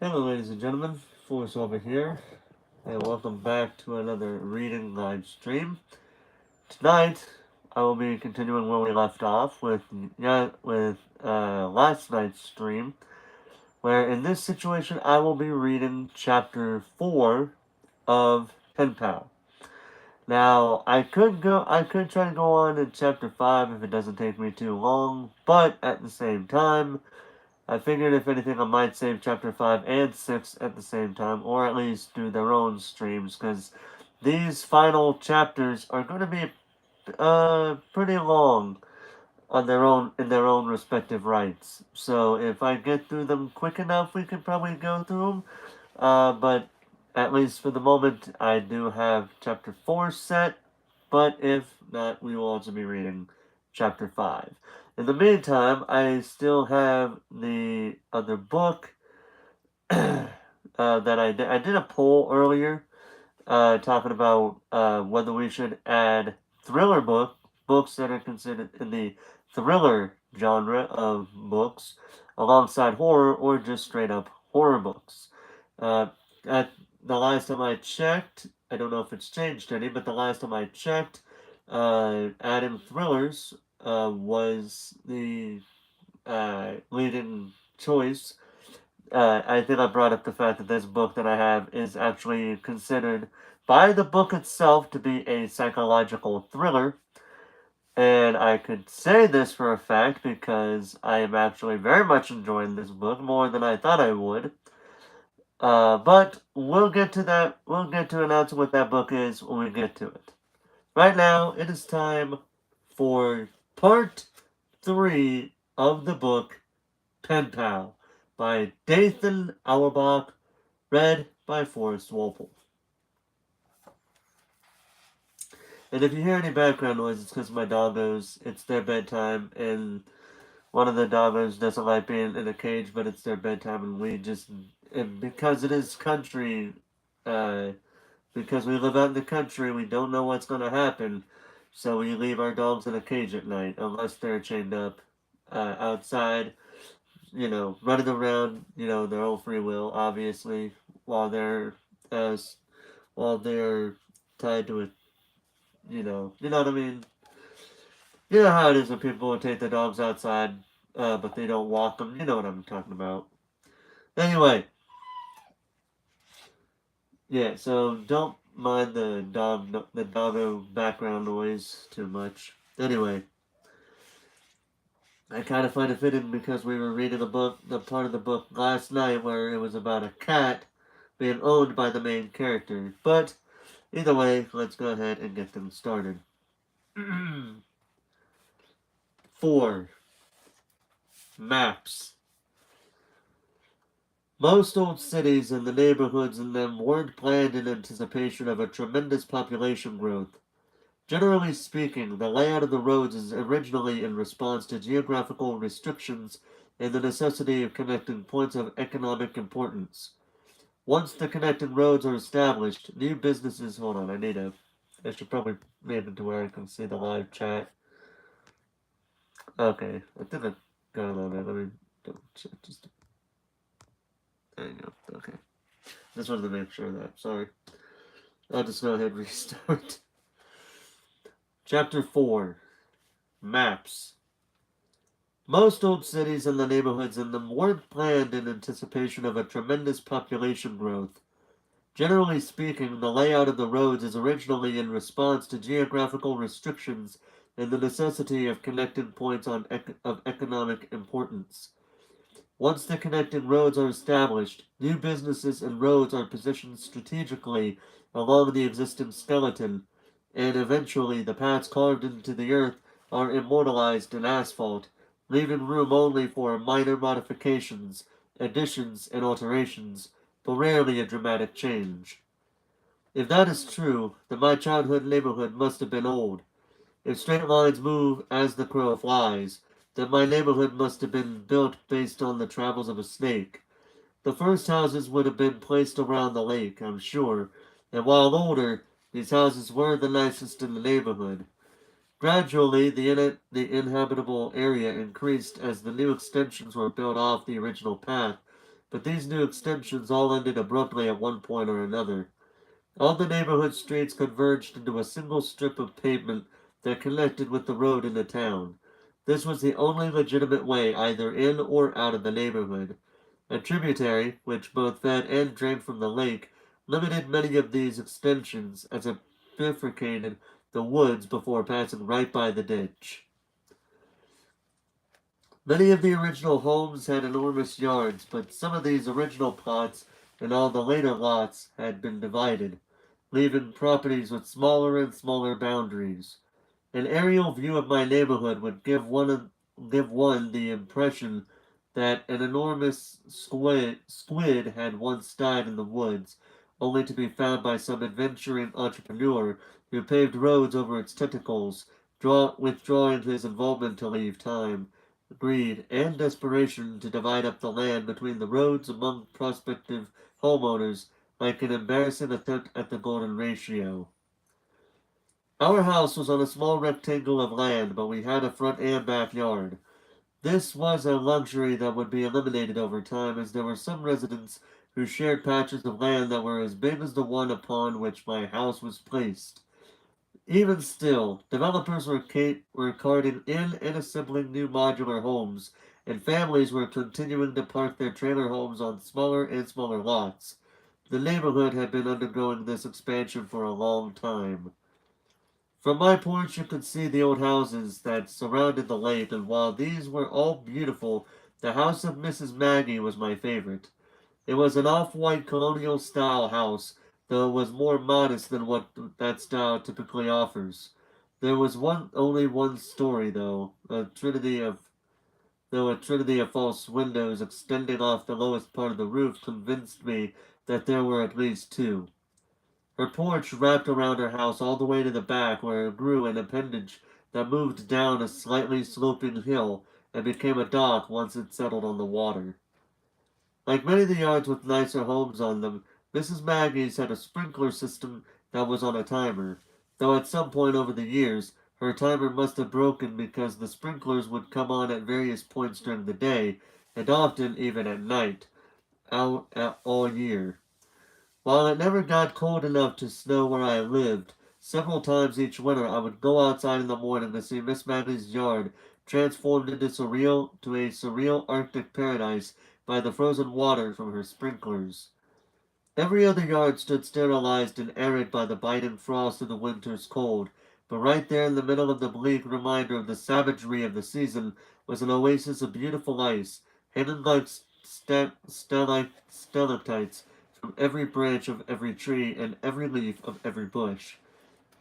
Hello, ladies and gentlemen. Force over here, and welcome back to another reading live stream. Tonight, I will be continuing where we left off with last night's stream, where in this situation I will be reading chapter 4 of Penpal. Now, I could try to go on in chapter 5 if it doesn't take me too long, but at the same time, I figured if anything I might save chapter 5 and 6 at the same time, or at least do their own streams, because these final chapters are going to be pretty long on in their own respective rights. So if I get through them quick enough, we can probably go through them. But at least for the moment, I do have chapter 4 set, but if not, we will also be reading chapter 5. In the meantime, I still have the other book that I did a poll earlier talking about whether we should add books that are considered in the thriller genre of books, alongside horror or just straight up horror books. Uh, at the last time I checked, I don't know if it's changed any, but the last time I checked, adding thrillers was the leading choice. I think I brought up the fact that this book that I have is actually considered by the book itself to be a psychological thriller. And I could say this for a fact because I am actually very much enjoying this book more than I thought I would. But we'll get to that. We'll get to announcing what that book is when we get to it. Right now, it is time for part 3 of the book Penpal by Dathan Auerbach, read by Forrest Walpole. And if you hear any background noise, it's because my doggos, it's their bedtime, and one of the doggos doesn't like being in a cage, but it's their bedtime, and because it is country, because we live out in the country, we don't know what's going to happen, so we leave our dogs in a cage at night, unless they're chained up outside, running around, their own free will, obviously, while they're uh, while they're tied to a, you know what I mean. You know how it is when people take their dogs outside, but they don't walk them. You know what I'm talking about. Anyway, yeah. So don't mind the doggo background noise too much. Anyway, I kind of find it fitting because we were reading the part of the book last night where it was about a cat being owned by the main character. But either way, let's go ahead and get them started. 4. Maps. Most old cities and the neighborhoods in them weren't planned in anticipation of a tremendous population growth. Generally speaking, the layout of the roads is originally in response to geographical restrictions and the necessity of connecting points of economic importance. Once the connecting roads are established, new businesses. Hold on, I should probably make it to where I can see the live chat. Okay, I think I got it on there. Let me double check just. There you go. Okay. Just wanted to make sure of that. Sorry. I'll just go ahead and restart. Chapter 4. Maps. Most old cities and the neighborhoods in them weren't planned in anticipation of a tremendous population growth. Generally speaking, the layout of the roads is originally in response to geographical restrictions and the necessity of connecting points of economic importance. Once the connecting roads are established, new businesses and roads are positioned strategically along the existing skeleton, and eventually the paths carved into the earth are immortalized in asphalt, leaving room only for minor modifications, additions, and alterations, but rarely a dramatic change. If that is true, then my childhood neighborhood must have been old. If straight lines move as the crow flies, then my neighborhood must have been built based on the travels of a snake. The first houses would have been placed around the lake, I'm sure, and while older, these houses were the nicest in the neighborhood. Gradually, the inhabitable area increased as the new extensions were built off the original path, but these new extensions all ended abruptly at one point or another. All the neighborhood streets converged into a single strip of pavement that connected with the road into town. This was the only legitimate way either in or out of the neighborhood. A tributary, which both fed and drank from the lake, limited many of these extensions as it bifurcated the woods before passing right by the ditch. Many of the original homes had enormous yards, but some of these original plots and all the later lots had been divided, leaving properties with smaller and smaller boundaries. An aerial view of my neighborhood would give one the impression that an enormous squid had once died in the woods, only to be found by some adventuring entrepreneur who paved roads over its tentacles, withdrawing his involvement to leave time, greed, and desperation to divide up the land between the roads among prospective homeowners like an embarrassing attempt at the golden ratio. Our house was on a small rectangle of land, but we had a front and backyard. This was a luxury that would be eliminated over time, as there were some residents who shared patches of land that were as big as the one upon which my house was placed. Even still, developers were carting in and assembling new modular homes, and families were continuing to park their trailer homes on smaller and smaller lots. The neighborhood had been undergoing this expansion for a long time. From my porch, you could see the old houses that surrounded the lake, and while these were all beautiful, the house of Mrs. Maggie was my favorite. It was an off-white colonial style house, though it was more modest than what that style typically offers. There was only one story, though a trinity of false windows extending off the lowest part of the roof convinced me that there were at least two. Her porch wrapped around her house all the way to the back, where it grew an appendage that moved down a slightly sloping hill and became a dock once it settled on the water. Like many of the yards with nicer homes on them, Mrs. Maggie's had a sprinkler system that was on a timer, though at some point over the years, her timer must have broken because the sprinklers would come on at various points during the day, and often even at night, all year. While it never got cold enough to snow where I lived, several times each winter I would go outside in the morning to see Miss Maggie's yard transformed into a surreal Arctic paradise by the frozen water from her sprinklers. Every other yard stood sterilized and arid by the biting frost of the winter's cold, but right there in the middle of the bleak reminder of the savagery of the season was an oasis of beautiful ice, hanging like stalactites from every branch of every tree and every leaf of every bush.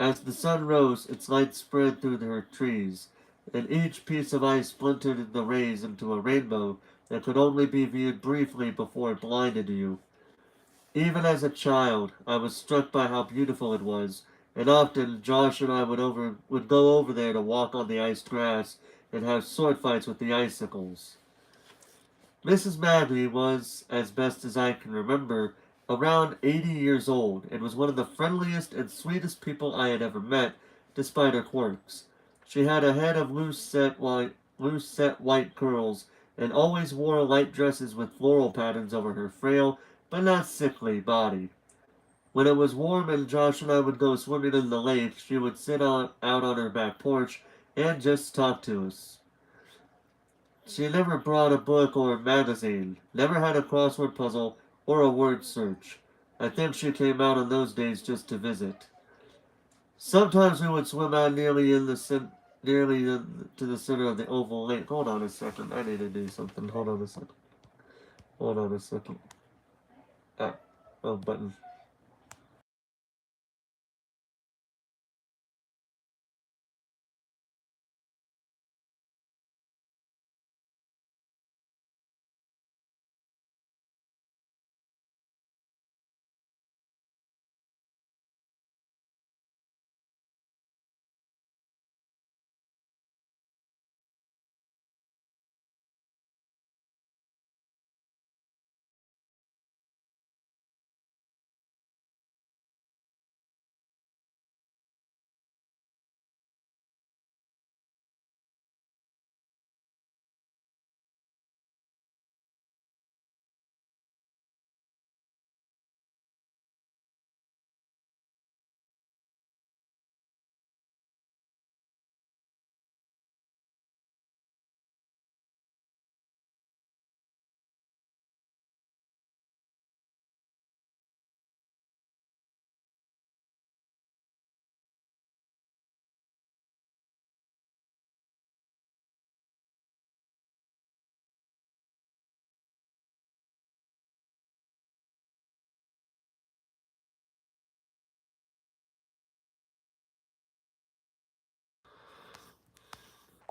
As the sun rose, its light spread through her trees, and each piece of ice splintered in the rays into a rainbow that could only be viewed briefly before it blinded you. Even as a child, I was struck by how beautiful it was, and often Josh and I would go over there to walk on the iced grass and have sword fights with the icicles. Mrs. Maggie was, as best as I can remember, around 80 years old, and was one of the friendliest and sweetest people I had ever met, despite her quirks. She had a head of loose set white curls, and always wore light dresses with floral patterns over her frail but not sickly body. When it was warm and Josh and I would go swimming in the lake, she would out on her back porch and just talk to us. She never brought a book or a magazine, never had a crossword puzzle or a word search. I think she came out on those days just to visit. Sometimes we would swim out to the center of the oval lake. Hold on a second, I need to do something. Hold on a second. Hold on a second. Ah, oh, button.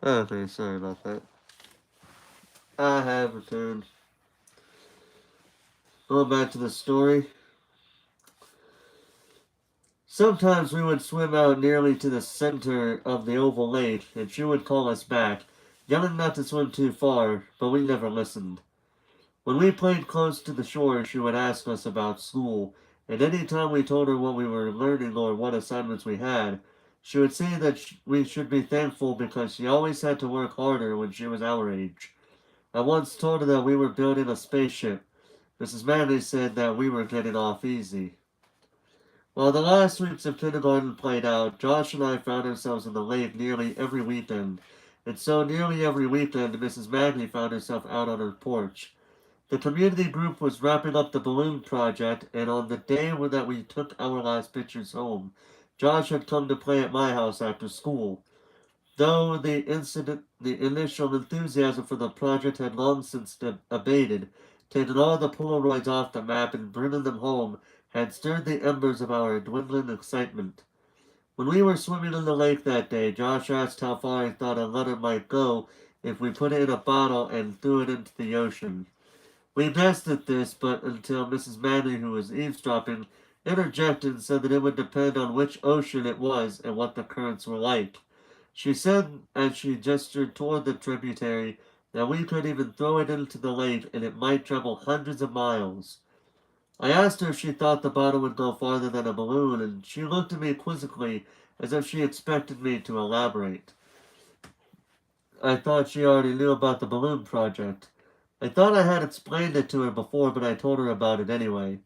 Okay, sorry about that. I have returned. Going back to the story. Sometimes we would swim out nearly to the center of the oval lake, and she would call us back, yelling not to swim too far, but we never listened. When we played close to the shore, she would ask us about school, and any time we told her what we were learning or what assignments we had, she would say that we should be thankful because she always had to work harder when she was our age. I once told her that we were building a spaceship. Mrs. Manley said that we were getting off easy. While the last weeks of kindergarten played out, Josh and I found ourselves in the lake nearly every weekend, and so nearly every weekend Mrs. Manley found herself out on her porch. The community group was wrapping up the balloon project, and on the day that we took our last pictures home, Josh had come to play at my house after school. Though the initial enthusiasm for the project had long since abated, taking all the Polaroids off the map and bringing them home had stirred the embers of our dwindling excitement. When we were swimming in the lake that day, Josh asked how far I thought a letter might go if we put it in a bottle and threw it into the ocean. We guessed at this, but until Mrs. Manley, who was eavesdropping, interjected and said that it would depend on which ocean it was and what the currents were like. She said, as she gestured toward the tributary, that we could even throw it into the lake and it might travel hundreds of miles. I asked her if she thought the bottle would go farther than a balloon, and she looked at me quizzically as if she expected me to elaborate. I thought she already knew about the balloon project. I thought I had explained it to her before, but I told her about it anyway.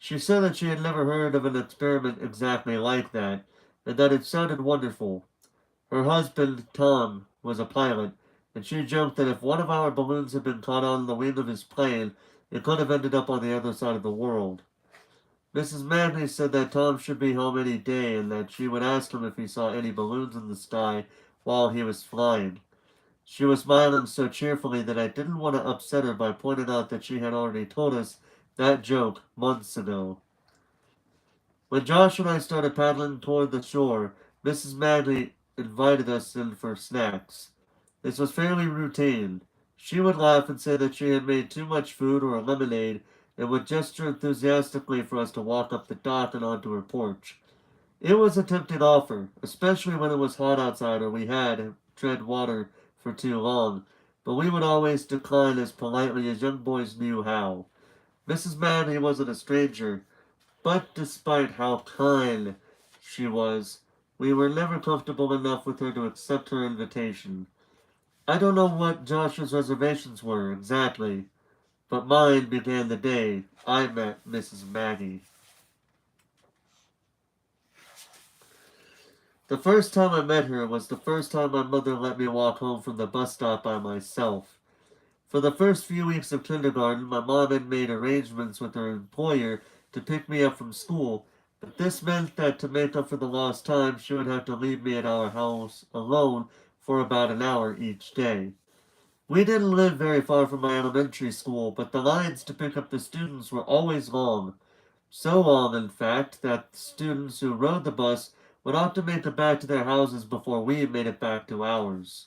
She said that she had never heard of an experiment exactly like that, and that it sounded wonderful. Her husband, Tom, was a pilot, and she joked that if one of our balloons had been caught on the wing of his plane, it could have ended up on the other side of the world. Mrs. Manley said that Tom should be home any day and that she would ask him if he saw any balloons in the sky while he was flying. She was smiling so cheerfully that I didn't want to upset her by pointing out that she had already told us that joke months ago. When Josh and I started paddling toward the shore, Mrs. Manley invited us in for snacks. This was fairly routine. She would laugh and say that she had made too much food or lemonade and would gesture enthusiastically for us to walk up the dock and onto her porch. It was a tempting offer, especially when it was hot outside or we had tread water for too long, but we would always decline as politely as young boys knew how. Mrs. Manley wasn't a stranger, but despite how kind she was, we were never comfortable enough with her to accept her invitation. I don't know what Josh's reservations were exactly, but mine began the day I met Mrs. Maggie. The first time I met her was the first time my mother let me walk home from the bus stop by myself. For the first few weeks of kindergarten, my mom had made arrangements with her employer to pick me up from school, but this meant that to make up for the lost time, she would have to leave me at our house alone for about an hour each day. We didn't live very far from my elementary school, but the lines to pick up the students were always long. So long, in fact, that students who rode the bus would often make it back to their houses before we made it back to ours.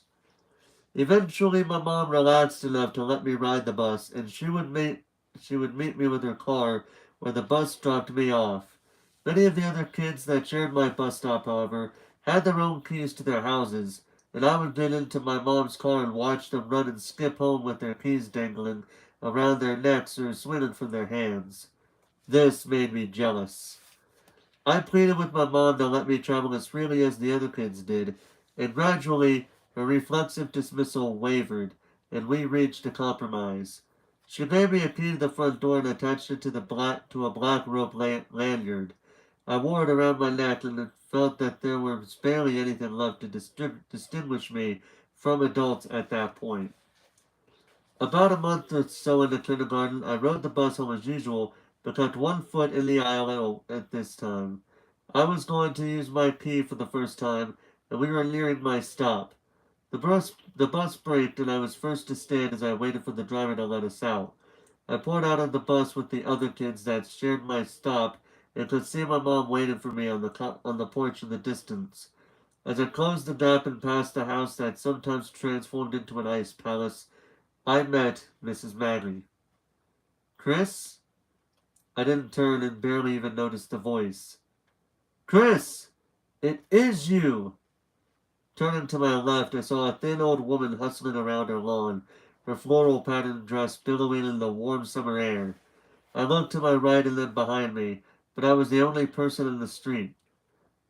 Eventually, my mom relaxed enough to let me ride the bus, and she would meet me with her car where the bus dropped me off. Many of the other kids that shared my bus stop, however, had their own keys to their houses, and I would get into my mom's car and watch them run and skip home with their keys dangling around their necks or swinging from their hands. This made me jealous. I pleaded with my mom to let me travel as freely as the other kids did, and gradually her reflexive dismissal wavered, and we reached a compromise. She gave me a key to the front door and attached it to a black rope lanyard. I wore it around my neck, and it felt that there was barely anything left to distinguish me from adults at that point. About a month or so into kindergarten, I rode the bus home as usual, but kept one foot in the aisle at this time. I was going to use my key for the first time, and we were nearing my stop. The bus braked, and I was first to stand as I waited for the driver to let us out. I poured out of the bus with the other kids that shared my stop, and could see my mom waiting for me on the porch in the distance. As I closed the gap and passed the house that sometimes transformed into an ice palace, I met Mrs. Madley. Chris? I didn't turn and barely even noticed the voice. Chris! It is you! Turning to my left, I saw a thin old woman hustling around her lawn, her floral patterned dress billowing in the warm summer air. I looked to my right and then behind me, but I was the only person in the street.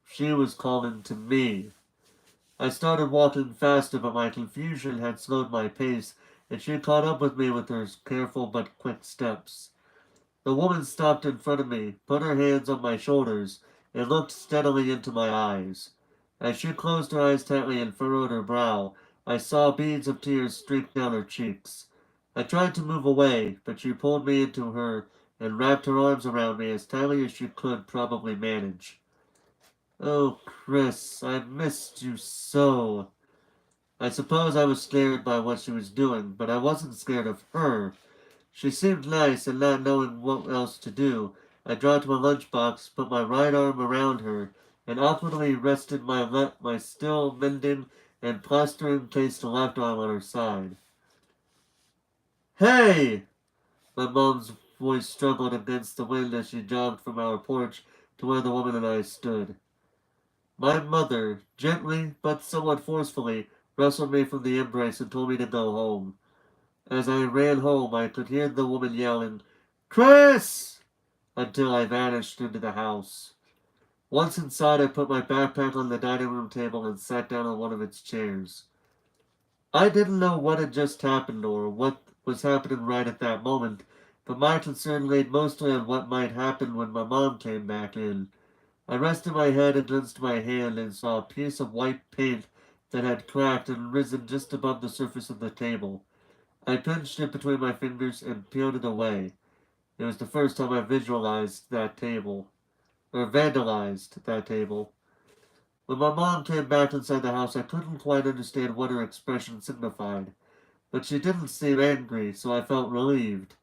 She was calling to me. I started walking faster, but my confusion had slowed my pace, and she caught up with me with her careful but quick steps. The woman stopped in front of me, put her hands on my shoulders, and looked steadily into my eyes. As she closed her eyes tightly and furrowed her brow, I saw beads of tears streak down her cheeks. I tried to move away, but she pulled me into her and wrapped her arms around me as tightly as she could probably manage. Oh, Chris, I missed you so. I suppose I was scared by what she was doing, but I wasn't scared of her. She seemed nice, and not knowing what else to do, I dropped my lunchbox, put my right arm around her, and awkwardly rested my still mending and plastering cased left arm on her side. Hey! My mom's voice struggled against the wind as she jogged from our porch to where the woman and I stood. My mother, gently but somewhat forcefully, wrestled me from the embrace and told me to go home. As I ran home, I could hear the woman yelling, Chris! Until I vanished into the house. Once inside, I put my backpack on the dining room table and sat down on one of its chairs. I didn't know what had just happened or what was happening right at that moment, but my concern laid mostly on what might happen when my mom came back in. I rested my head against my hand and saw a piece of white paint that had cracked and risen just above the surface of the table. I pinched it between my fingers and peeled it away. It was the first time I vandalized that table. When my mom came back inside the house, I couldn't quite understand what her expression signified, but she didn't seem angry, so I felt relieved.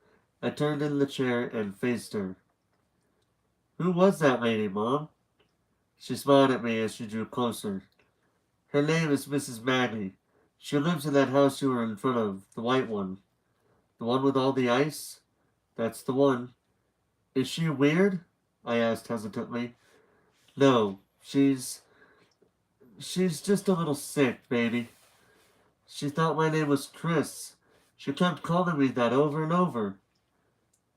I turned in the chair and faced her. Who was that lady, Mom? She smiled at me as she drew closer. Her name is Mrs. Maggie. She lives in that house you were in front of, the white one. The one with all the ice? That's the one. Is she weird? I asked hesitantly. No, she's just a little sick, baby. She thought my name was Chris. She kept calling me that over and over.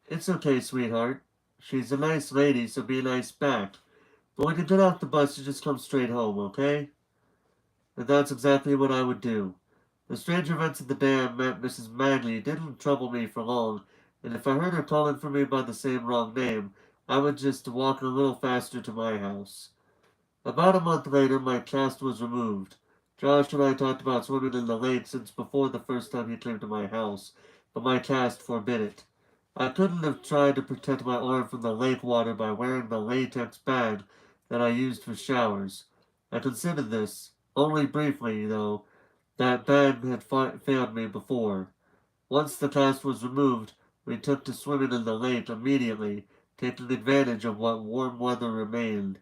It's okay, sweetheart. She's a nice lady, so be nice back. But when you get off the bus, you just come straight home, okay? And that's exactly what I would do. The strange events of the day I met Mrs. Magley didn't trouble me for long, and if I heard her calling for me by the same wrong name, I would just walk a little faster to my house. About a month later, my cast was removed. Josh and I talked about swimming in the lake since before the first time he came to my house, but my cast forbid it. I couldn't have tried to protect my arm from the lake water by wearing the latex bag that I used for showers. I considered this, only briefly, though. That bag had failed me before. Once the cast was removed, we took to swimming in the lake immediately, taking advantage of what warm weather remained.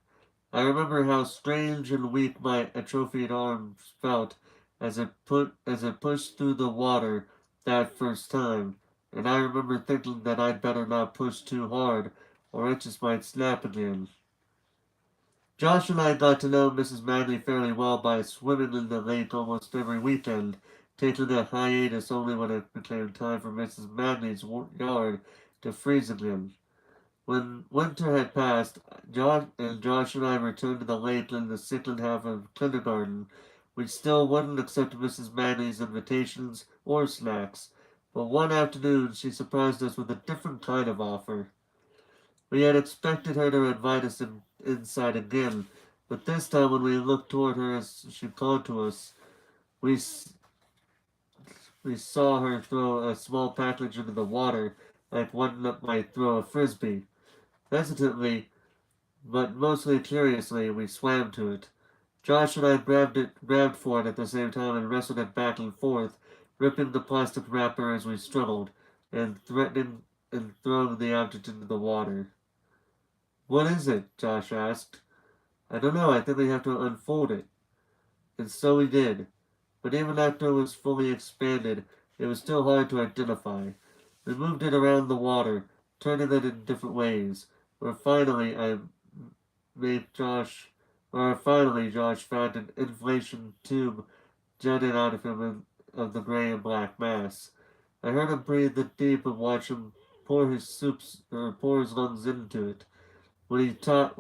I remember how strange and weak my atrophied arms felt as it pushed through the water that first time, and I remember thinking that I'd better not push too hard, or it just might snap again. Josh and I got to know Mrs. Magley fairly well by swimming in the lake almost every weekend, taking a hiatus only when it became time for Mrs. Magley's yard to freeze again. When winter had passed, Josh and I returned to the lake in the second half of kindergarten. We still wouldn't accept Mrs. Manley's invitations or snacks, but one afternoon she surprised us with a different kind of offer. We had expected her to invite us inside again, but this time when we looked toward her as she called to us, we, we saw her throw a small package into the water like one that might throw a frisbee. Hesitantly, but mostly curiously, we swam to it. Josh and I grabbed for it at the same time and wrestled it back and forth, ripping the plastic wrapper as we struggled, and threatening and throwing the object into the water. What is it? Josh asked. I don't know, I think we have to unfold it. And so we did. But even after it was fully expanded, it was still hard to identify. We moved it around the water, turning it in different ways. Where finally I made Josh, where finally Josh found an inflation tube jutting out of him of the gray and black mass. I heard him breathe it deep and watch him pour his lungs into it. When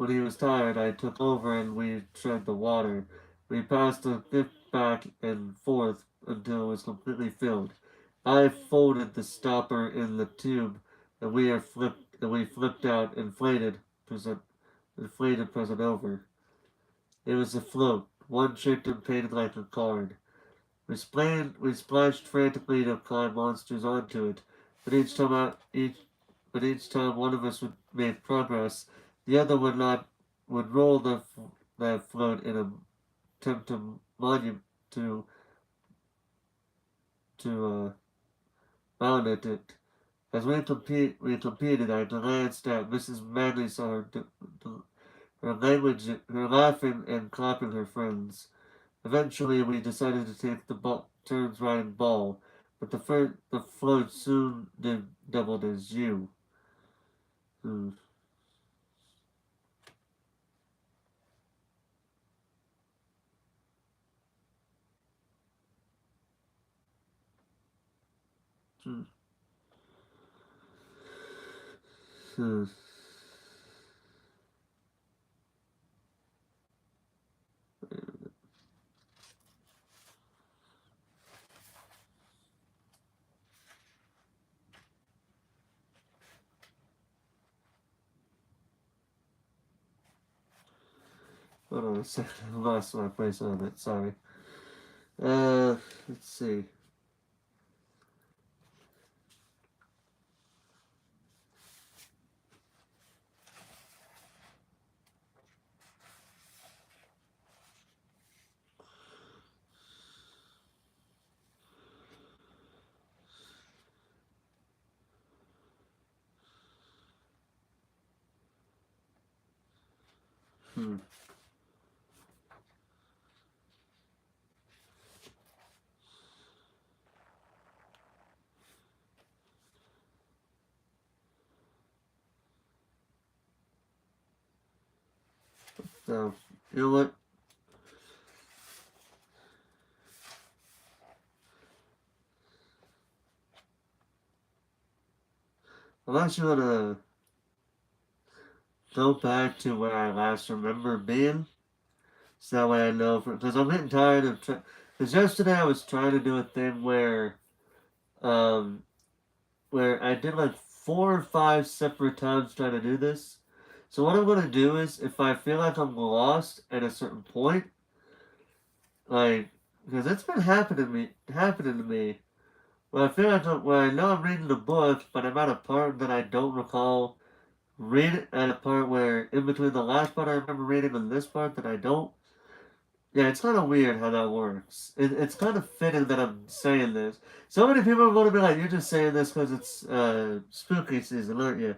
he was tired, I took over and we tread the water. We passed the gift back and forth until it was completely filled. I folded the stopper in the tube, and we flipped out inflated present over. It was a float, one shaped and painted like a card. We splashed frantically to climb monsters onto it, but each time one of us would make progress, the other would roll that float in an attempt to to mount at it. As we competed, I glanced at Mrs. Manley, saw her laughing and clapping her friends. Eventually, we decided to take turns riding ball, but the float soon did doubled as you. Hmm. Hmm. Hmm. Hold on a second, I lost my place on it. Sorry. Let's see. Hmm. So, you know what? I'm actually gonna go back to where I last remember being, so that way I know. Because I'm getting tired of. Because yesterday I was trying to do a thing um, where I did like 4 or 5 separate times trying to do this. So what I'm gonna do is, if I feel like I'm lost at a certain point, like, because it's been happening to me, where I feel like where I know I'm reading the book, but I'm at a part that I don't recall read at a part where in between the last part I remember reading and this part that I don't. Yeah, it's kind of weird how that works. It's kind of fitting that I'm saying this. So many people are going to be like, "You're just saying this because it's spooky season, aren't you?"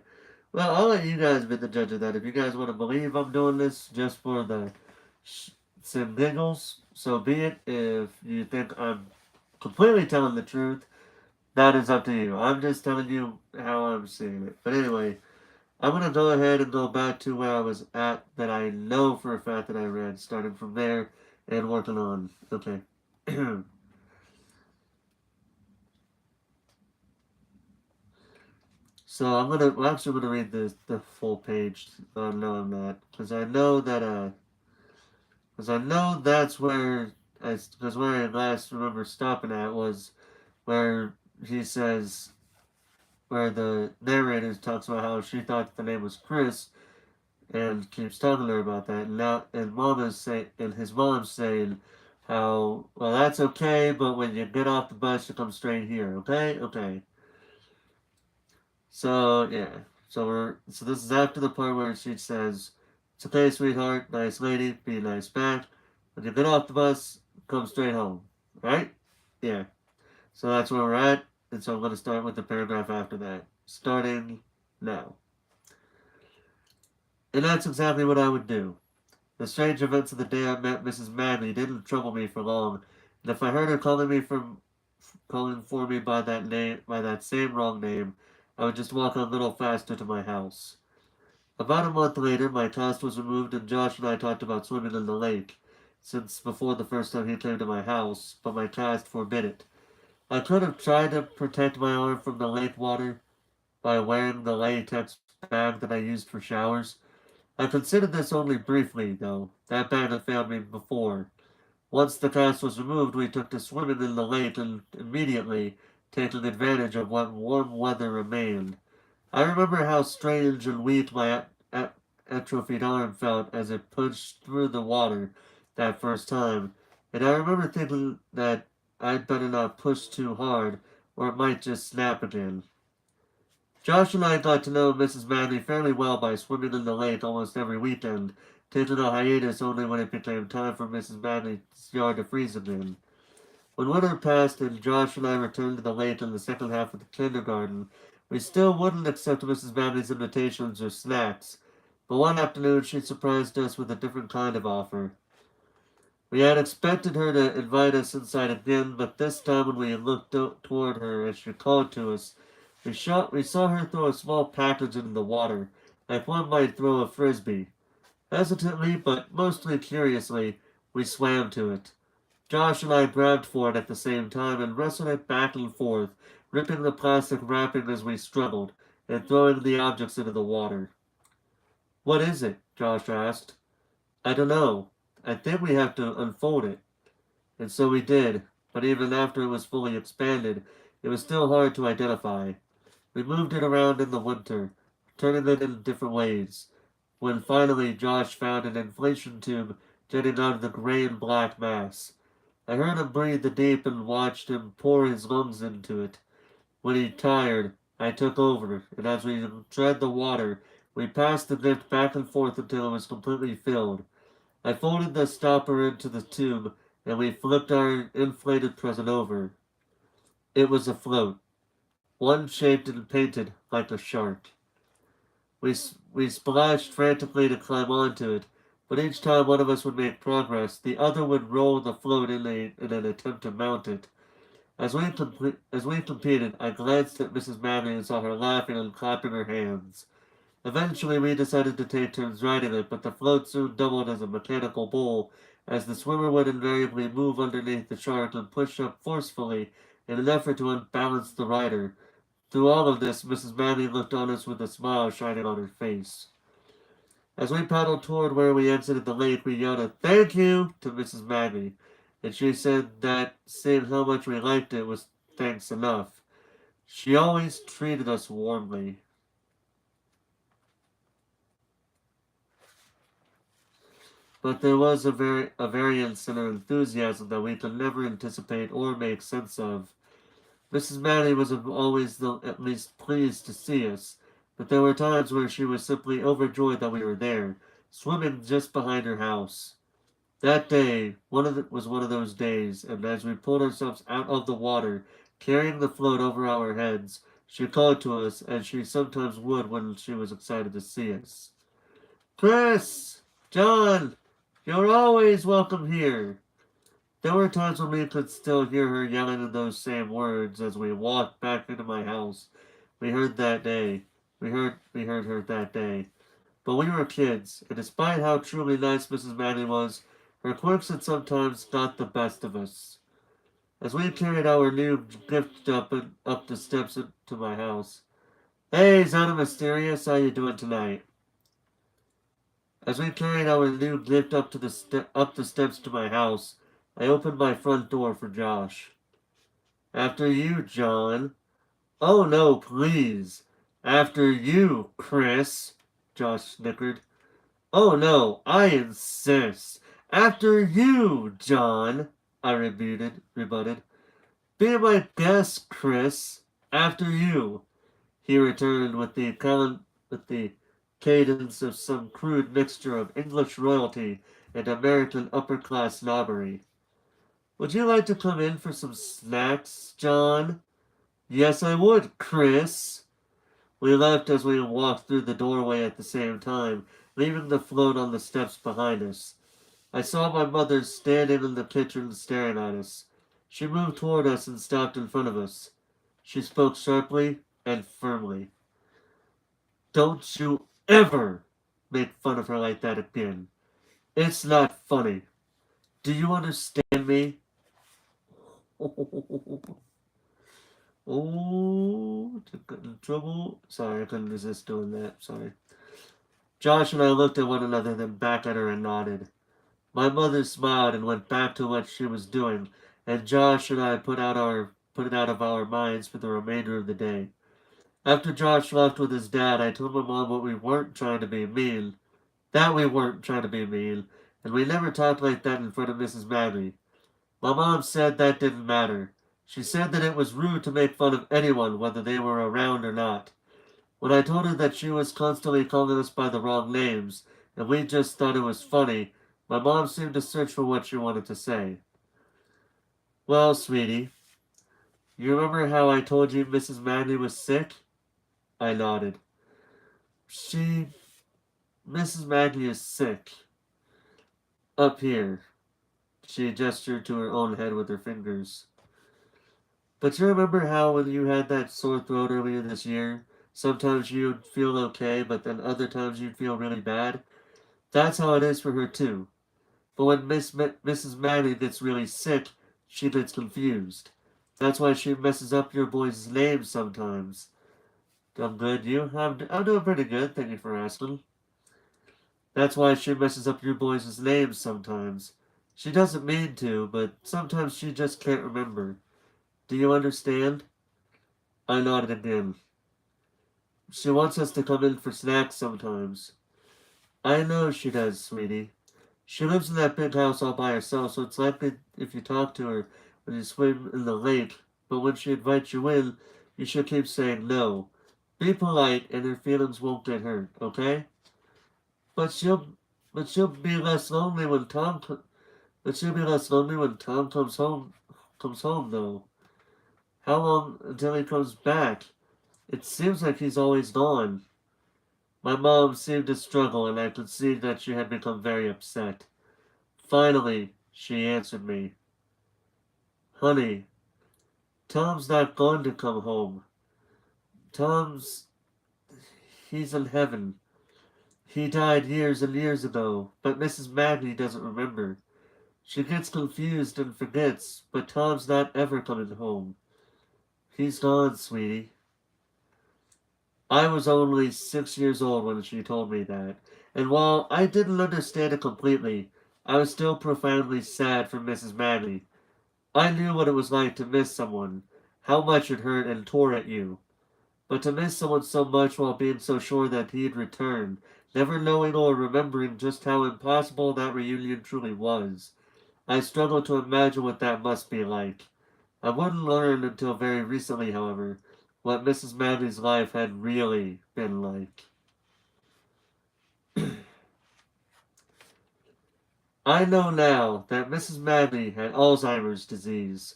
Well, I'll let you guys be the judge of that. If you guys want to believe I'm doing this just for the sh- some giggles, so be it. If you think I'm completely telling the truth, that is up to you. I'm just telling you how I'm seeing it. But anyway, I'm gonna go ahead and go back to where I was at that I know for a fact that I read, starting from there and working on. Okay. So I'm actually gonna read the full page. No, I'm not, because I know that's because where I last remember stopping at was where he says, where the narrator talks about how she thought the name was Chris, and keeps talking to her about that. And now, and his mom's saying how, well, that's okay, but when you get off the bus, you come straight here, okay? Okay. So yeah, so this is after the part where she says, "It's okay, sweetheart, nice lady, be nice back. When you get off the bus, come straight home, right?" Yeah. So that's where we're at, and so I'm gonna start with the paragraph after that, starting now. And that's exactly what I would do. The strange events of the day I met Mrs. Manley didn't trouble me for long, and if I heard her calling for me by that name, by that same wrong name, I would just walk a little faster to my house. About a month later, my cast was removed, and Josh and I talked about swimming in the lake, since before the first time he came to my house, but my cast forbid it. I could have tried to protect my arm from the lake water by wearing the latex bag that I used for showers. I considered this only briefly, though. That bag had failed me before. Once the cast was removed, we took to swimming in the lake and immediately taking advantage of what warm weather remained. I remember how strange and weak my atrophied arm felt as it pushed through the water that first time, and I remember thinking that I'd better not push too hard, or it might just snap again. Josh and I got to know Mrs. Manley fairly well by swimming in the lake almost every weekend, taking a hiatus only when it became time for Mrs. Manley's yard to freeze again. When winter passed and Josh and I returned to the lake in the second half of the kindergarten, we still wouldn't accept Mrs. Manley's invitations or snacks, but one afternoon she surprised us with a different kind of offer. We had expected her to invite us inside again, but this time when we looked toward her as she called to us, we saw her throw a small package into the water, like one might throw a frisbee. Hesitantly, but mostly curiously, we swam to it. Josh and I grabbed for it at the same time and wrestled it back and forth, ripping the plastic wrapping as we struggled, and throwing the objects into the water. "What is it?" Josh asked. "I don't know. I think we have to unfold it." And so we did, but even after it was fully expanded, it was still hard to identify. We moved it around in the winter, turning it in different ways, when finally Josh found an inflation tube jutting out of the gray and black mass. I heard him breathe deep and watched him pour his lungs into it. When he tired, I took over, and as we tread the water, we passed the gift back and forth until it was completely filled. I folded the stopper into the tube, and we flipped our inflated present over. It was afloat, one shaped and painted like a shark. We splashed frantically to climb onto it, but each time one of us would make progress, the other would roll the float in an attempt to mount it. As we competed, I glanced at Mrs. Manley and saw her laughing and clapping her hands. Eventually, we decided to take turns riding it, but the float soon doubled as a mechanical bull, as the swimmer would invariably move underneath the shark and push up forcefully in an effort to unbalance the rider. Through all of this, Mrs. Manley looked on us with a smile shining on her face. As we paddled toward where we exited the lake, we yelled a "Thank you" to Mrs. Manley, and she said that seeing how much we liked it was thanks enough. She always treated us warmly. But there was a variance in her enthusiasm that we could never anticipate or make sense of. Mrs. Manley was always at least pleased to see us, but there were times where she was simply overjoyed that we were there, swimming just behind her house. That day was one of those days, and as we pulled ourselves out of the water, carrying the float over our heads, she called to us, as she sometimes would when she was excited to see us. "Chris! John! You're always welcome here." There were times when we could still hear her yelling in those same words as we walked back into my house. We heard that day. We heard her that day. But we were kids, and despite how truly nice Mrs. Manley was, her quirks had sometimes got the best of us. As we carried our new gift up the steps to my house. "Hey, Zona Mysterious, how you doing tonight?" As we carried our new gift up the steps to my house, I opened my front door for Josh. "After you, John." "Oh no, please. After you, Chris," Josh snickered. "Oh no, I insist. After you, John," I rebutted. "Be my guest, Chris. After you," he returned with the cadence of some crude mixture of English royalty and American upper-class snobbery. "Would you like to come in for some snacks, John?" "Yes, I would, Chris." We left as we walked through the doorway at the same time, leaving the float on the steps behind us. I saw my mother standing in the kitchen staring at us. She moved toward us and stopped in front of us. She spoke sharply and firmly. Don't you ever make fun of her like that again. It's not funny. Do you understand me? Oh, got in trouble. Sorry, I couldn't resist doing that. Sorry. Josh and I looked at one another, then back at her and nodded. My mother smiled and went back to what she was doing, and Josh and I put it out of our minds for the remainder of the day. After Josh left with his dad, I told my mom what we weren't trying to be mean, that we weren't trying to be mean, and we never talked like that in front of Mrs. Maggie. My mom said that didn't matter. She said that it was rude to make fun of anyone, whether they were around or not. When I told her that she was constantly calling us by the wrong names, and we just thought it was funny, my mom seemed to search for what she wanted to say. Well, sweetie, you remember how I told you Mrs. Manley was sick? I nodded. She. Mrs. Manley is sick. Up here. She gestured to her own head with her fingers. But you remember how when you had that sore throat earlier this year, sometimes you'd feel okay, but then other times you'd feel really bad? That's how it is for her too. But when Mrs. Manning gets really sick, she gets confused. That's why she messes up your boys' names sometimes. I'm good, you? I'm doing pretty good, thank you for asking. That's why she messes up your boys' names sometimes. She doesn't mean to, but sometimes she just can't remember. Do you understand? I nodded again. She wants us to come in for snacks sometimes. I know she does, sweetie. She lives in that big house all by herself, so it's likely if you talk to her when you swim in the lake, but when she invites you in, you should keep saying no. Be polite and her feelings won't get hurt, okay? But she'll be less lonely when but she'll be less lonely when Tom comes home though. How long until he comes back? It seems like he's always gone. My mom seemed to struggle, and I could see that she had become very upset. Finally, she answered me. Honey, Tom's not going to come home. Tom's. He's in heaven. He died years and years ago, but Mrs. Maggie doesn't remember. She gets confused and forgets, but Tom's not ever coming home. He's gone, sweetie. I was only 6 years old when she told me that, and while I didn't understand it completely, I was still profoundly sad for Mrs. Maggie. I knew what it was like to miss someone, how much it hurt and tore at you. But to miss someone so much while being so sure that he'd return, never knowing or remembering just how impossible that reunion truly was, I struggled to imagine what that must be like. I wouldn't learn until very recently, however, what Mrs. Madley's life had really been like. I know now that Mrs. Madley had Alzheimer's disease.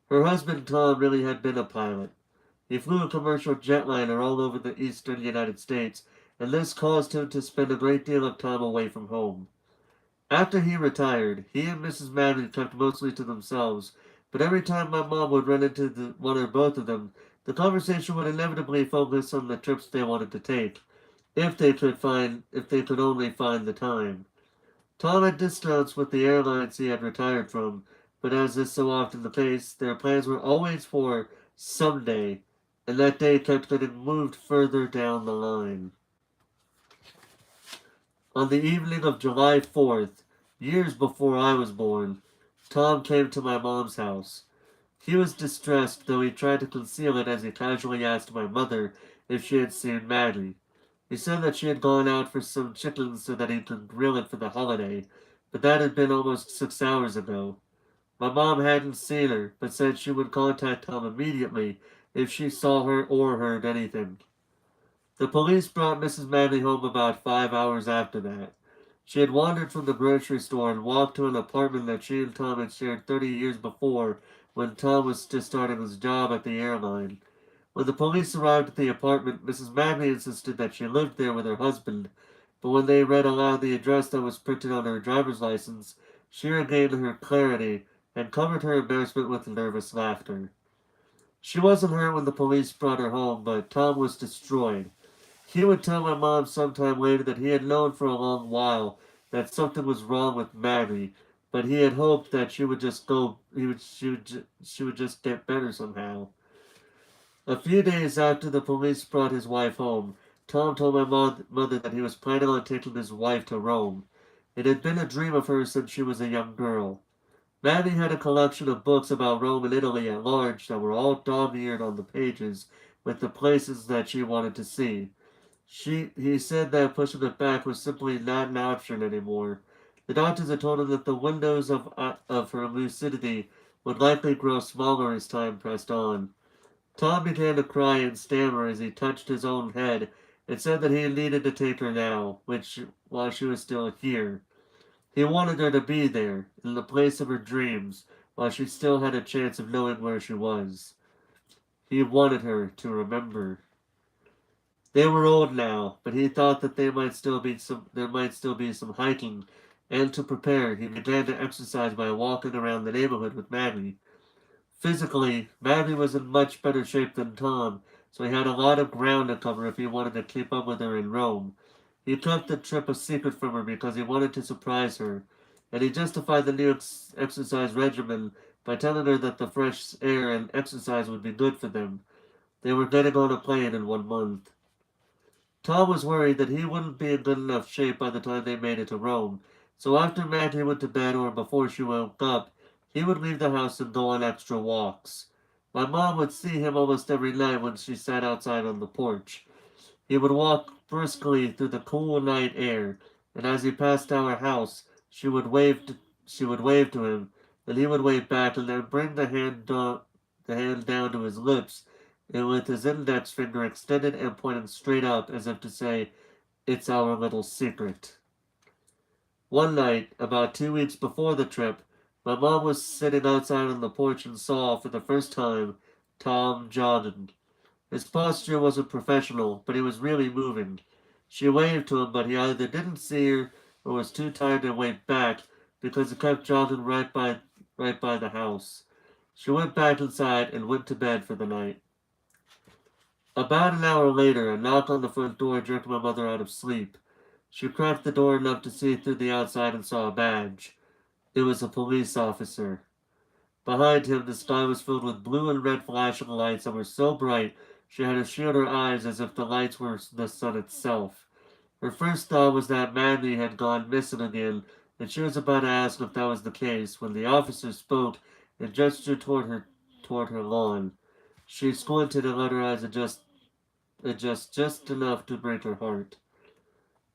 Her husband Tom really had been a pilot. He flew a commercial jetliner all over the eastern United States, and this caused him to spend a great deal of time away from home. After he retired, he and Mrs. Madden kept mostly to themselves, but every time my mom would run into one or both of them, the conversation would inevitably focus on the trips they wanted to take, if they could only find the time. Tom had discounts with the airlines he had retired from, but as is so often the case, their plans were always for someday, and that day kept getting moved further down the line. On the evening of July 4th, years before I was born, Tom came to my mom's house. He was distressed, though he tried to conceal it as he casually asked my mother if she had seen Maggie. He said that she had gone out for some chicken so that he could grill it for the holiday, but that had been almost 6 hours ago. My mom hadn't seen her, but said she would contact Tom immediately if she saw her or heard anything. The police brought Mrs. Manley home about 5 hours after that. She had wandered from the grocery store and walked to an apartment that she and Tom had shared 30 years before when Tom was just starting his job at the airline. When the police arrived at the apartment, Mrs. Manley insisted that she lived there with her husband, but when they read aloud the address that was printed on her driver's license, she regained her clarity and covered her embarrassment with nervous laughter. She wasn't hurt when the police brought her home, but Tom was destroyed. He would tell my mom sometime later that he had known for a long while that something was wrong with Maggie, but he had hoped that she would just go. She would just get better somehow. A few days after the police brought his wife home, Tom told my mother that he was planning on taking his wife to Rome. It had been a dream of hers since she was a young girl. Maggie had a collection of books about Rome and Italy at large that were all dog-eared on the pages with the places that she wanted to see. He said that pushing it back was simply not an option anymore. The doctors had told him that the windows of her lucidity would likely grow smaller as time pressed on. Tom began to cry and stammer as he touched his own head and said that he needed to take her now, while she was still here. He wanted her to be there, in the place of her dreams, while she still had a chance of knowing where she was. He wanted her to remember. They were old now, but he thought that there might still be some hiking, and to prepare, he began to exercise by walking around the neighborhood with Maggie. Physically, Maggie was in much better shape than Tom, so he had a lot of ground to cover if he wanted to keep up with her in Rome. He kept the trip a secret from her because he wanted to surprise her, and he justified the new exercise regimen by telling her that the fresh air and exercise would be good for them. They were getting on a plane in 1 month. Tom was worried that he wouldn't be in good enough shape by the time they made it to Rome, so after Maggie went to bed or before she woke up, he would leave the house and go on extra walks. My mom would see him almost every night when she sat outside on the porch. He would walk briskly through the cool night air, and as he passed our house, she would wave to him, then he would wave back and then bring the hand down to his lips, and with his index finger extended and pointing straight up as if to say, "It's our little secret." One night, about 2 weeks before the trip, my mom was sitting outside on the porch and saw, for the first time, Tom jogging. His posture wasn't professional, but he was really moving. She waved to him, but he either didn't see her or was too tired to wave back because he kept jogging right by the house. She went back inside and went to bed for the night. About an hour later, a knock on the front door jerked my mother out of sleep. She cracked the door enough to see through the outside and saw a badge. It was a police officer. Behind him, the sky was filled with blue and red flashing lights that were so bright she had to shield her eyes as if the lights were the sun itself. Her first thought was that Mandy had gone missing again, and she was about to ask if that was the case when the officer spoke and gestured toward her lawn. She squinted and let her eyes adjust just enough to break her heart.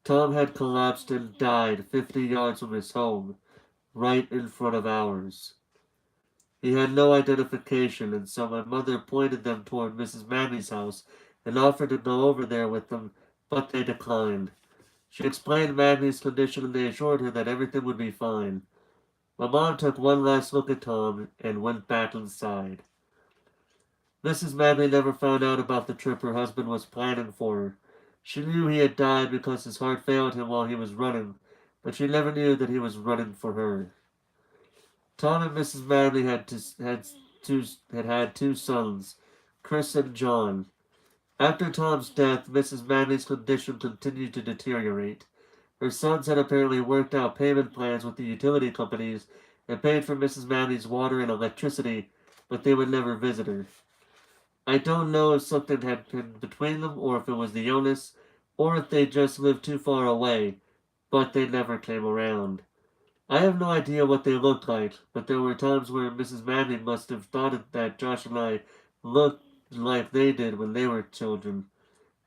Tom had collapsed and died 50 yards from his home, right in front of ours. He had no identification, and so my mother pointed them toward Mrs. Maggie's house and offered to go over there with them, but they declined. She explained Maggie's condition and they assured her that everything would be fine. My mom took one last look at Tom and went back inside. Mrs. Maggie never found out about the trip her husband was planning for her. She knew he had died because his heart failed him while he was running, but she never knew that he was running for her. Tom and Mrs. Manley had two sons, Chris and John. After Tom's death, Mrs. Manley's condition continued to deteriorate. Her sons had apparently worked out payment plans with the utility companies and paid for Mrs. Manley's water and electricity, but they would never visit her. I don't know if something had been between them or if it was the illness, or if they just lived too far away, but they never came around. I have no idea what they looked like, but there were times where Mrs. Manning must have thought that Josh and I looked like they did when they were children.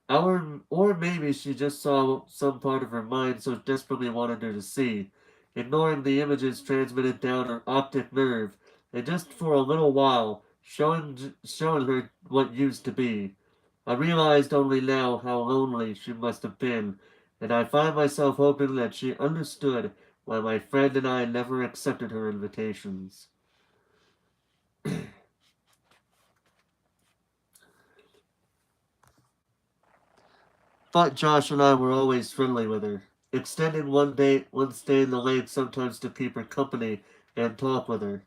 Or maybe she just saw some part of her mind so desperately wanted her to see, ignoring the images transmitted down her optic nerve, and just for a little while showing her what used to be. I realized only now how lonely she must have been, and I find myself hoping that she understood why my friend and I never accepted her invitations. But Josh and I were always friendly with her. extending one stay in the lake sometimes to keep her company and talk with her.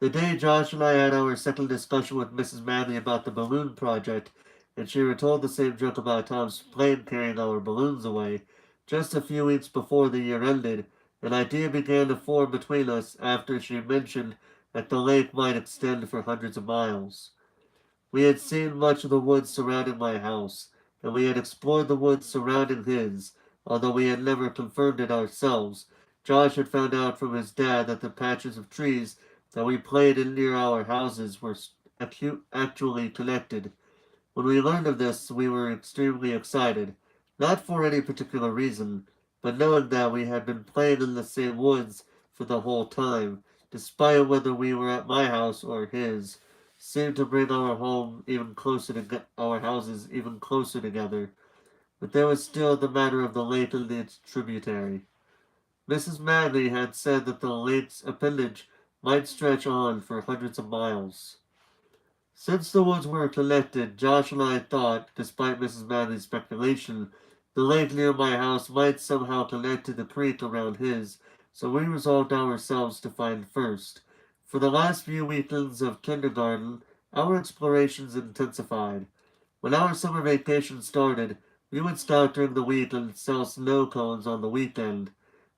The day Josh and I had our second discussion with Mrs. Manley about the balloon project, and she retold the same joke about Tom's plane carrying our balloons away, just a few weeks before the year ended, an idea began to form between us after she mentioned that the lake might extend for hundreds of miles. We had seen much of the woods surrounding my house, and we had explored the woods surrounding his, although we had never confirmed it ourselves. Josh had found out from his dad that the patches of trees that we played in near our houses were actually connected. When we learned of this, we were extremely excited, not for any particular reason, but knowing that we had been playing in the same woods for the whole time, despite whether we were at my house or his, seemed to bring our houses even closer together. But there was still the matter of the lake and its tributary. Mrs. Madley had said that the lake's appendage might stretch on for hundreds of miles. Since the woods were connected, Josh and I thought, despite Mrs. Madley's speculation, the lake near my house might somehow connect to the creek around his, so we resolved ourselves to find first. For the last few weekends of kindergarten, our explorations intensified. When our summer vacation started, we would scout during the week and sell snow cones on the weekend,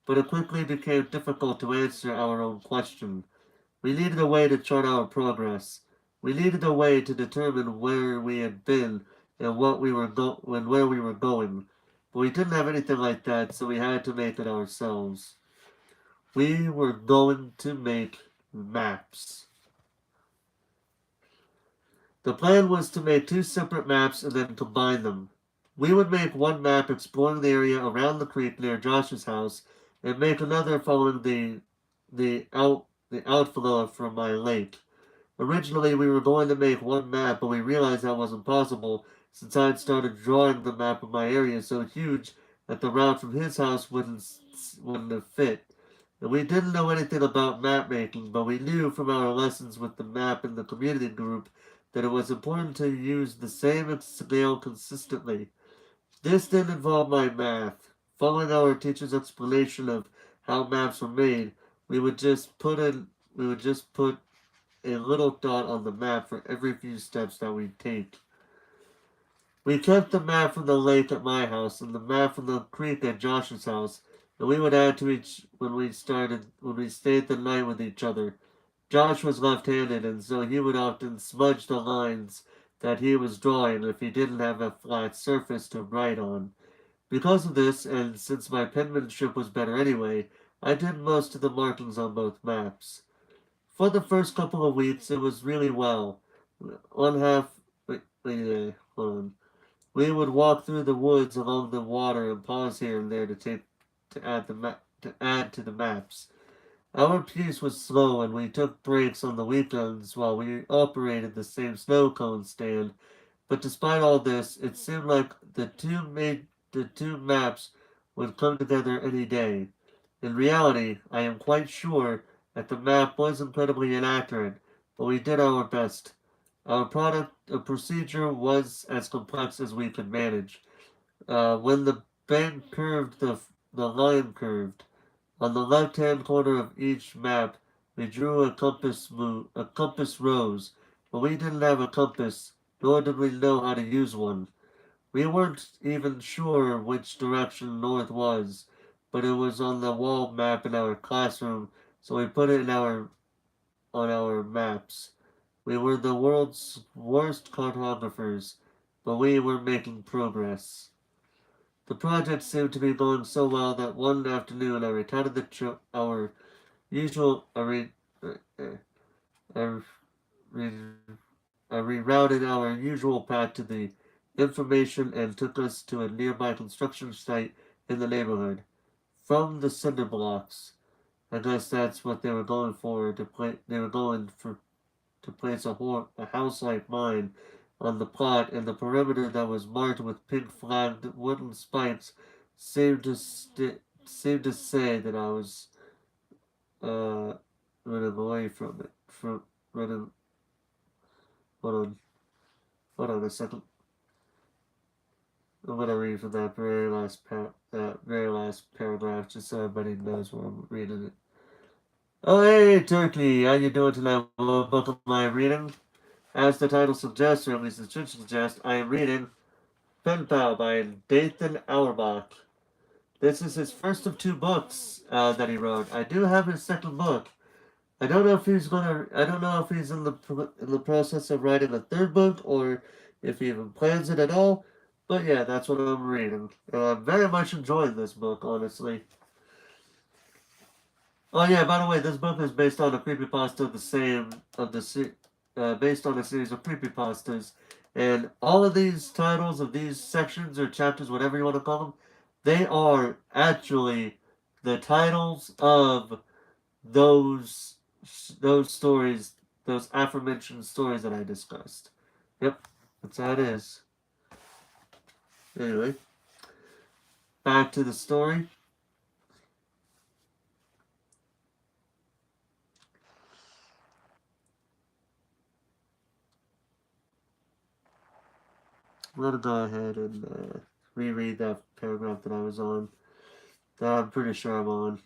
but it quickly became difficult to answer our own question. We needed a way to chart our progress. We needed a way to determine where we had been and where we were going. But we didn't have anything like that, so we had to make it ourselves. We were going to make maps. The plan was to make two separate maps and then combine them. We would make one map exploring the area around the creek near Josh's house, and make another following the outflow from my lake. Originally, we were going to make one map, but we realized that wasn't possible since I had started drawing the map of my area so huge that the route from his house wouldn't have fit. And we didn't know anything about map making, but we knew from our lessons with the map in the community group that it was important to use the same scale consistently. This didn't involve my math. Following our teacher's explanation of how maps were made, we would just put in we would just put a little dot on the map for every few steps that we take. We kept the map from the lake at my house and the map from the creek at Josh's house, and we would add to each when we stayed the night with each other. Josh was left-handed, and so he would often smudge the lines that he was drawing if he didn't have a flat surface to write on. Because of this, and since my penmanship was better anyway, I did most of the markings on both maps. For the first couple of weeks, it was really well. One half, hold on. We would walk through the woods along the water and pause here and there to add to the maps. Our pace was slow, and we took breaks on the weekends while we operated the same snow cone stand. But despite all this, it seemed like the two maps would come together any day. In reality, I am quite sure that the map was incredibly inaccurate, but we did our best. A procedure was as complex as we could manage. When the bank curved, the line curved. On the left-hand corner of each map, we drew a compass rose, but we didn't have a compass, nor did we know how to use one. We weren't even sure which direction north was, but it was on the wall map in our classroom, so we put it on our maps. We were the world's worst cartographers, but we were making progress. The project seemed to be going so well that one afternoon I recounted our usual I, re, I, re, I rerouted our usual path to the information and took us to a nearby construction site in the neighborhood. From the cinder blocks, I guess that's what they were going for. They were going for to place a house like mine on the plot, and the perimeter that was marked with pink flagged wooden spikes seemed seemed to say that I was uh, running away from it. From running. Hold on. Hold on a second. I'm gonna read from that very last that very last paragraph, just so everybody knows where I'm reading it. Oh, hey, Turkey, how you doing tonight? What book am I reading? As the title suggests, or at least it should suggest, I am reading Penpal by Dathan Auerbach. This is his first of two books that he wrote. I do have his second book. I don't know if he's gonna. I don't know if he's in the process of writing a third book or if he even plans it at all. But yeah, that's what I'm reading. I'm very much enjoying this book, honestly. Oh yeah, by the way, this book is based on a creepypasta of the same of the based on a series of creepypastas, and all of these titles of these sections or chapters, whatever you want to call them, they are actually the titles of those those stories, those aforementioned stories that I discussed. Yep, that's how it is. Anyway, back to the story. I'm gonna go ahead and reread that paragraph that I was on. That I'm pretty sure I'm on.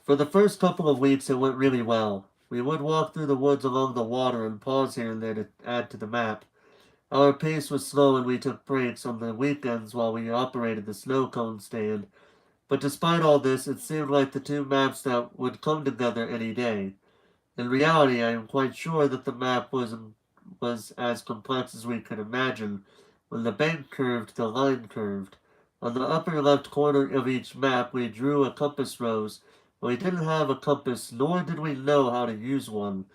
For the first couple of weeks, it went really well. We would walk through the woods along the water and pause here and there to add to the map. Our pace was slow and we took breaks on the weekends while we operated the snow cone stand. But despite all this, it seemed like the two maps that would come together any day. In reality, I am quite sure that the map was as complex as we could imagine. When the bank curved, the line curved. On the upper left corner of each map, we drew a compass rose, but we didn't have a compass, nor did we know how to use one.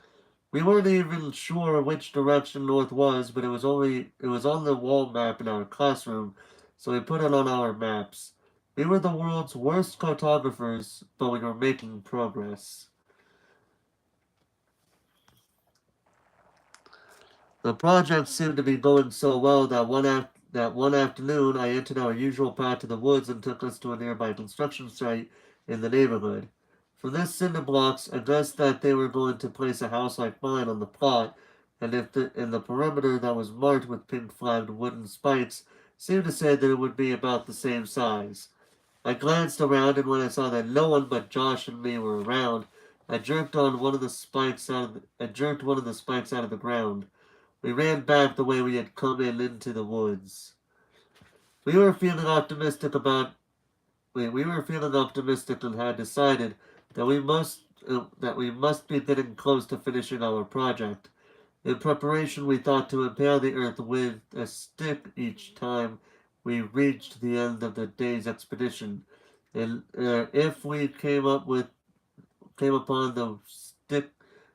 We weren't even sure which direction north was, but it was on the wall map in our classroom, so we put it on our maps. We were the world's worst cartographers, but we were making progress. The project seemed to be going so well that that one afternoon I entered our usual path to the woods and took us to a nearby construction site in the neighborhood. From this cinder blocks, I guessed that they were going to place a house like mine on the plot, and if the in the perimeter that was marked with pink flagged wooden spikes seemed to say that it would be about the same size. I glanced around, and when I saw that no one but Josh and me were around, I jerked one of the spikes out of the ground. We ran back the way we had come in into the woods. We were feeling optimistic about. We were feeling optimistic and had decided that we must be getting close to finishing our project. In preparation, we thought to impale the earth with a stick each time we reached the end of the day's expedition, and if we came upon the stick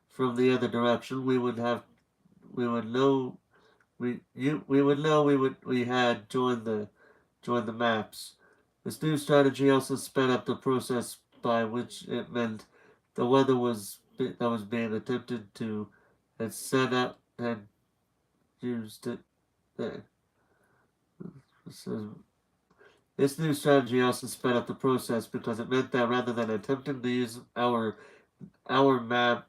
from the other direction, we would know we would know we had joined the maps. This new strategy also sped up the process by which it meant the weather that was being attempted to had set up had used it. Uh, so this new strategy also sped up the process because it meant that rather than attempting to use our map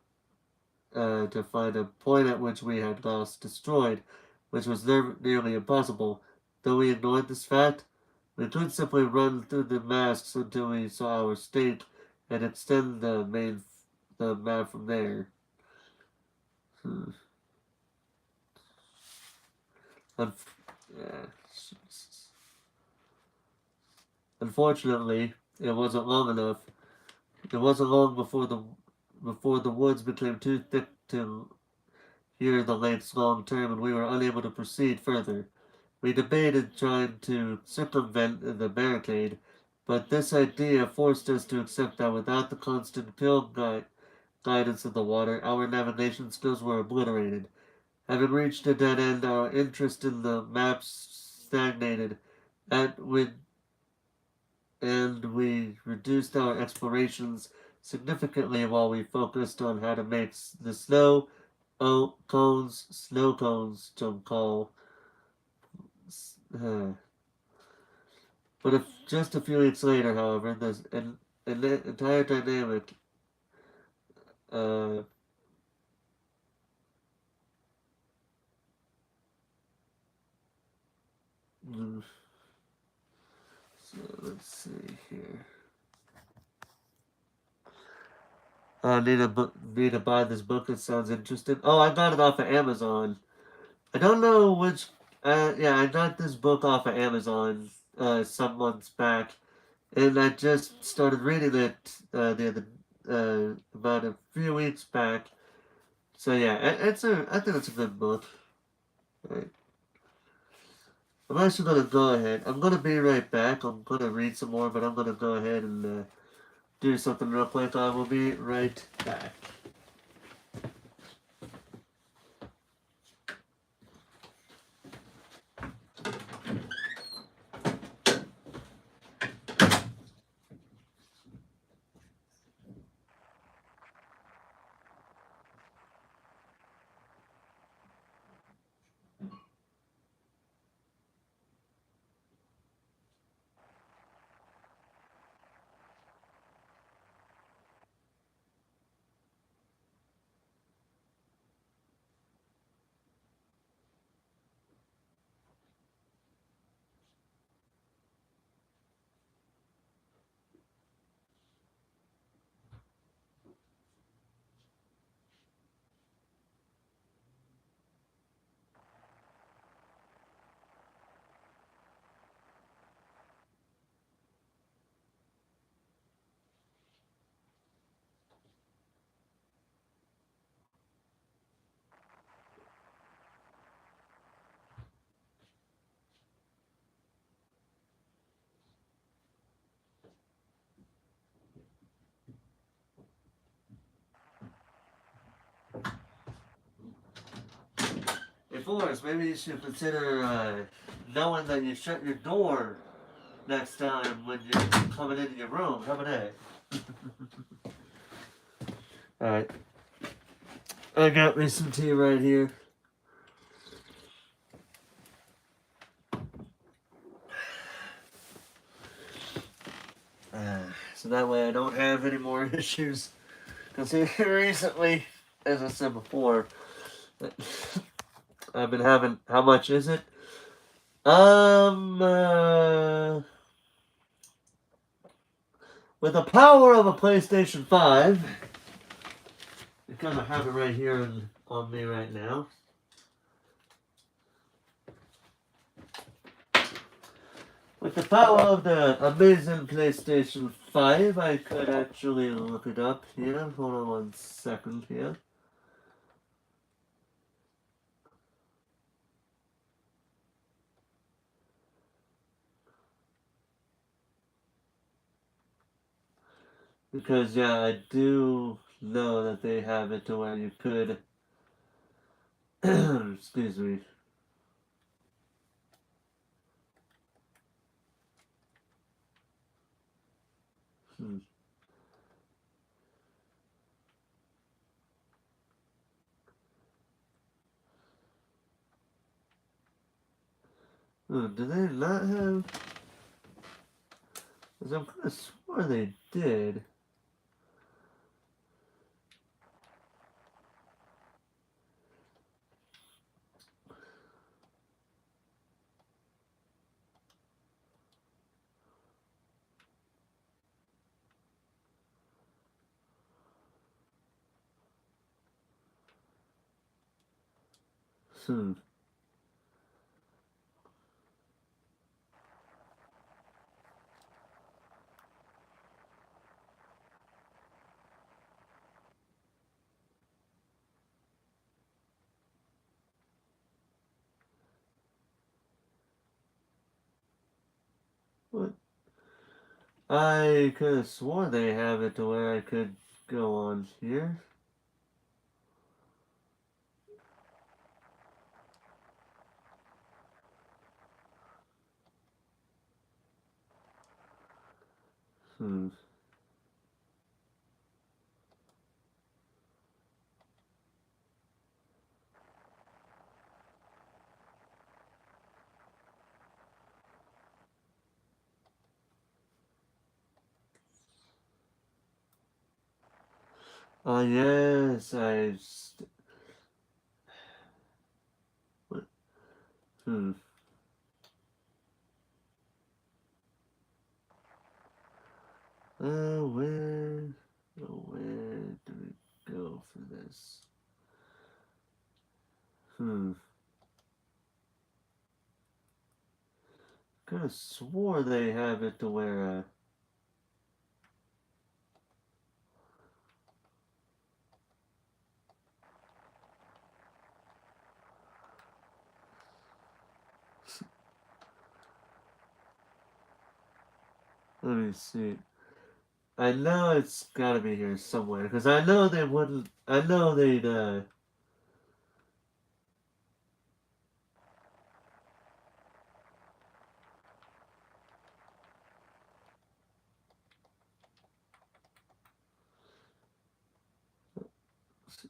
to find a point at which we had lost destroyed, which was nearly impossible. Though we ignored this fact, we could simply run through the masks until we saw our state and extend the map from there. Hmm. Unf- yeah. Unfortunately, it wasn't long enough. It wasn't long before the woods became too thick to hear the lengths long term, and we were unable to proceed further. We debated trying to circumvent the barricade, but this idea forced us to accept that without the constant guidance of the water, our navigation skills were obliterated. Having reached a dead end, our interest in the maps stagnated, and we reduced our explorations significantly while we focused on how to make the snow cones jump call. But if just a few weeks later, however, an entire dynamic uh, So let's see here. I need to buy this book. It sounds interesting. Oh, I got it off of Amazon. I don't know which. Yeah, I got this book off of Amazon some months back, and I just started reading it about a few weeks back. So yeah, I think it's a good book. Right. I'm actually gonna go ahead. I'm gonna be right back. I'm gonna read some more, but I'm gonna go ahead and do something real quick. I will be right back. Hey, Forrest, maybe you should consider knowing that you shut your door next time when you're coming into your room. How about that? Alright. I got me some tea right here. So that way I don't have any more issues. Because recently, as I said before, I've been having. How much is it? With the power of a PlayStation 5, because I have it right here on me right now. With the power of the amazing PlayStation 5, I could actually look it up here. Hold on 1 second here. Because, yeah, I do know that they have it to where you could. Excuse me. Hmm. Oh, do they not have? Because I'm kind of sure they did. Hmm. What? I could have sworn they have it to where I could go on here. Hmm. Oh, yes, what? Hmm. Hmm. Could have swore they have it to where, let me see. I know it's gotta be here somewhere, because I know they wouldn't, I know they'd,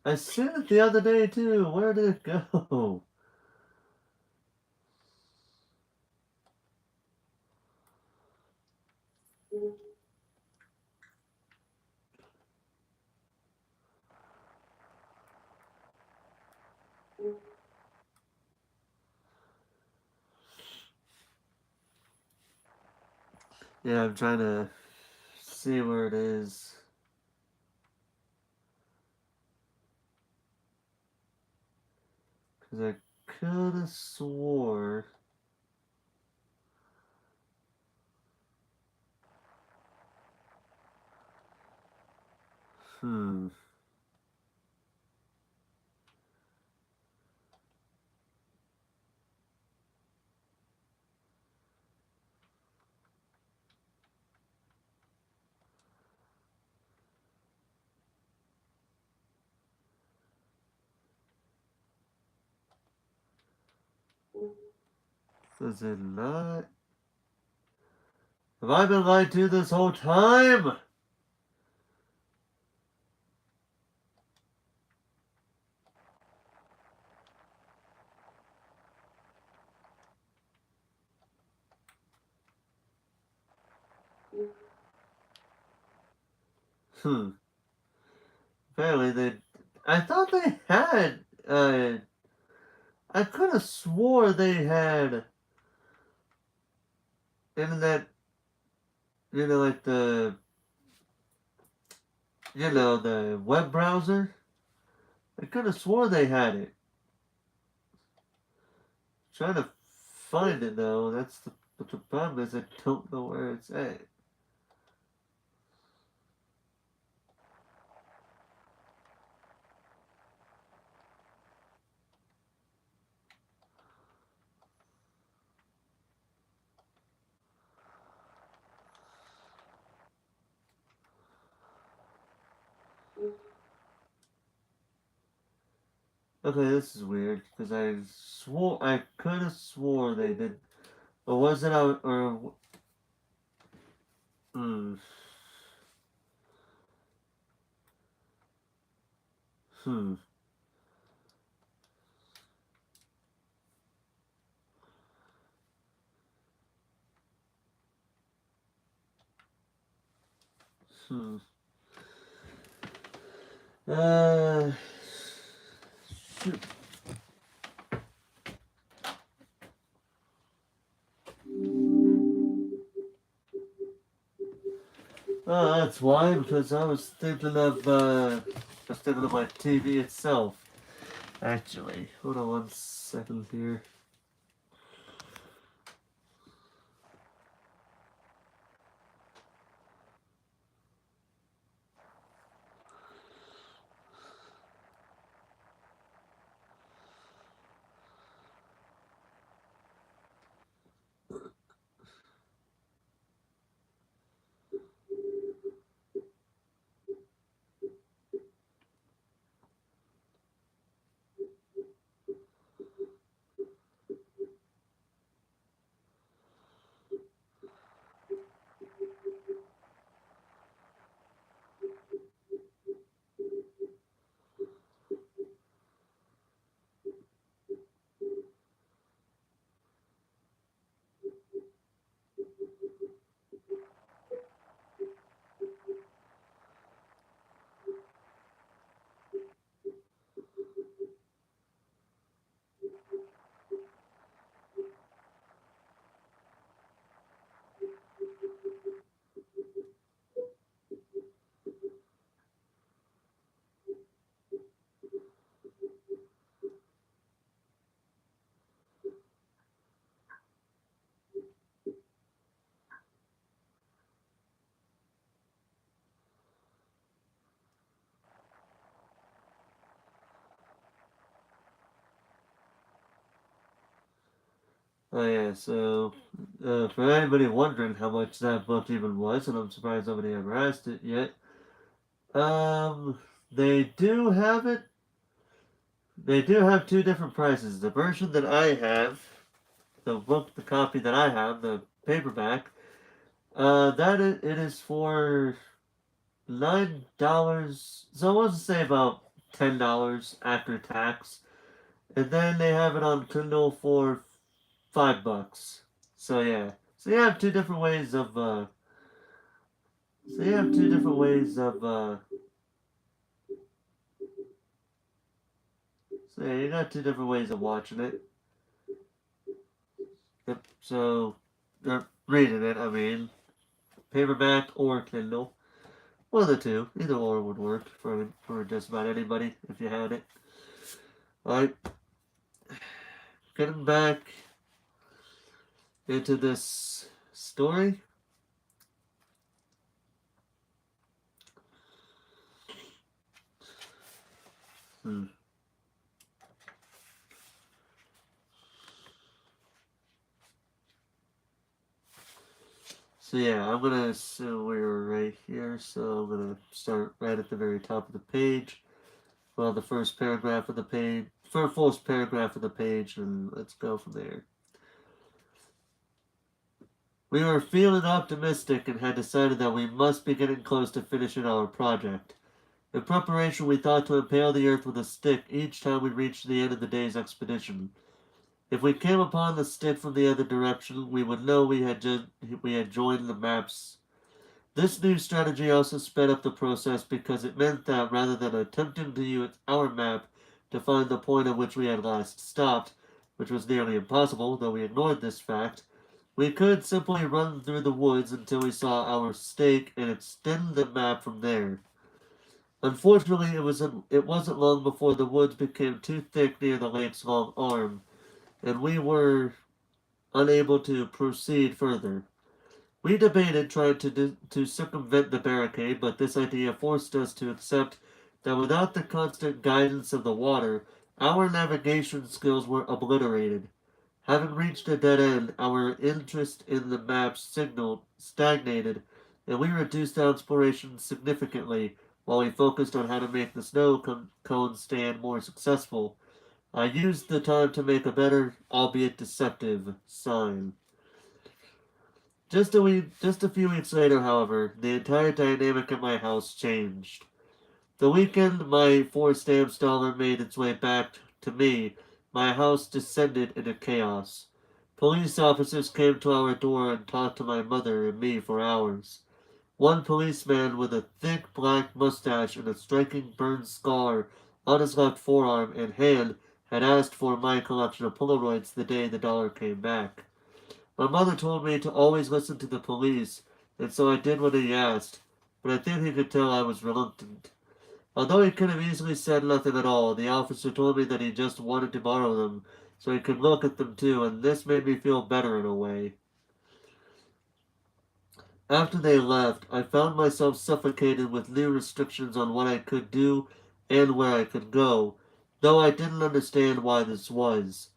I seen it the other day too. Where did it go? Yeah, I'm trying to see where it is. Because I could have swore. Hmm. Does it not? Have I been lied to this whole time? Hmm. Apparently they. I thought they had. I could have swore they had internet. Like the web browser. I could have swore they had it. Trying to find it though. But the problem is I don't know where it's at. Okay, this is weird because I could have swore they did, or was it out or hmm hmm hmm. Uh, shoot. Oh, that's why because I was thinking of my TV itself. Actually, hold on 1 second here. Oh yeah, so for anybody wondering how much that book even was, and I'm surprised nobody ever asked it yet, um, they do have it. They do have two different prices. The version that I have, the book, the copy that I have, the paperback, it is for $9. So I want to say about $10 after tax, and then they have it on Kindle for $5. So yeah, so you have two different ways of so you have two different ways of so yeah, you got two different ways of watching it. Yep. So reading it, I mean, paperback or Kindle. One of the two. Either or would work for just about anybody if you had it. Alright, getting back into this story. Hmm. So yeah, I'm gonna assume we're right here, so I'm gonna start right at the very top of the page. Well, the first paragraph of the page, first paragraph of the page, and let's go from there. We were feeling optimistic and had decided that we must be getting close to finishing our project. In preparation, we thought to impale the earth with a stick each time we reached the end of the day's expedition. If we came upon the stick from the other direction, we would know we had joined the maps. This new strategy also sped up the process because it meant that rather than attempting to use our map to find the point at which we had last stopped, which was nearly impossible, though we ignored this fact, we could simply run through the woods until we saw our stake and extend the map from there. Unfortunately, it wasn't long before the woods became too thick near the lake's long arm, and we were unable to proceed further. We debated trying to circumvent the barricade, but this idea forced us to accept that without the constant guidance of the water, our navigation skills were obliterated. Having reached a dead end, our interest in the map's signal stagnated, and we reduced our exploration significantly while we focused on how to make the cone stand more successful. I used the time to make a better, albeit deceptive, sign. Just a few weeks later, however, the entire dynamic of my house changed. The weekend my four stamps dollar made its way back to me, my house descended into chaos. Police officers came to our door and talked to my mother and me for hours. One policeman with a thick black mustache and a striking burn scar on his left forearm and hand had asked for my collection of Polaroids the day the dollar came back. My mother told me to always listen to the police, and so I did what he asked, but I think he could tell I was reluctant. Although he could have easily said nothing at all, the officer told me that he just wanted to borrow them, so he could look at them too, and this made me feel better in a way. After they left, I found myself suffocated with new restrictions on what I could do and where I could go, though I didn't understand why this was.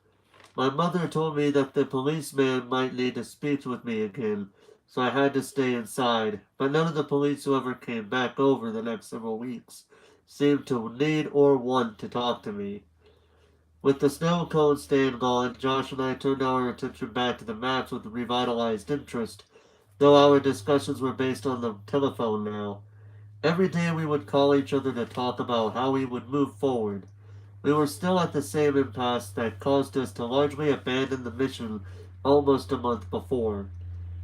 My mother told me that the policeman might need to speak with me again, so I had to stay inside, but none of the police who ever came back over the next several weeks seemed to need or want to talk to me. With the snow cone stand gone, Josh and I turned our attention back to the maps with revitalized interest, though our discussions were based on the telephone now. Every day we would call each other to talk about how we would move forward. We were still at the same impasse that caused us to largely abandon the mission almost a month before.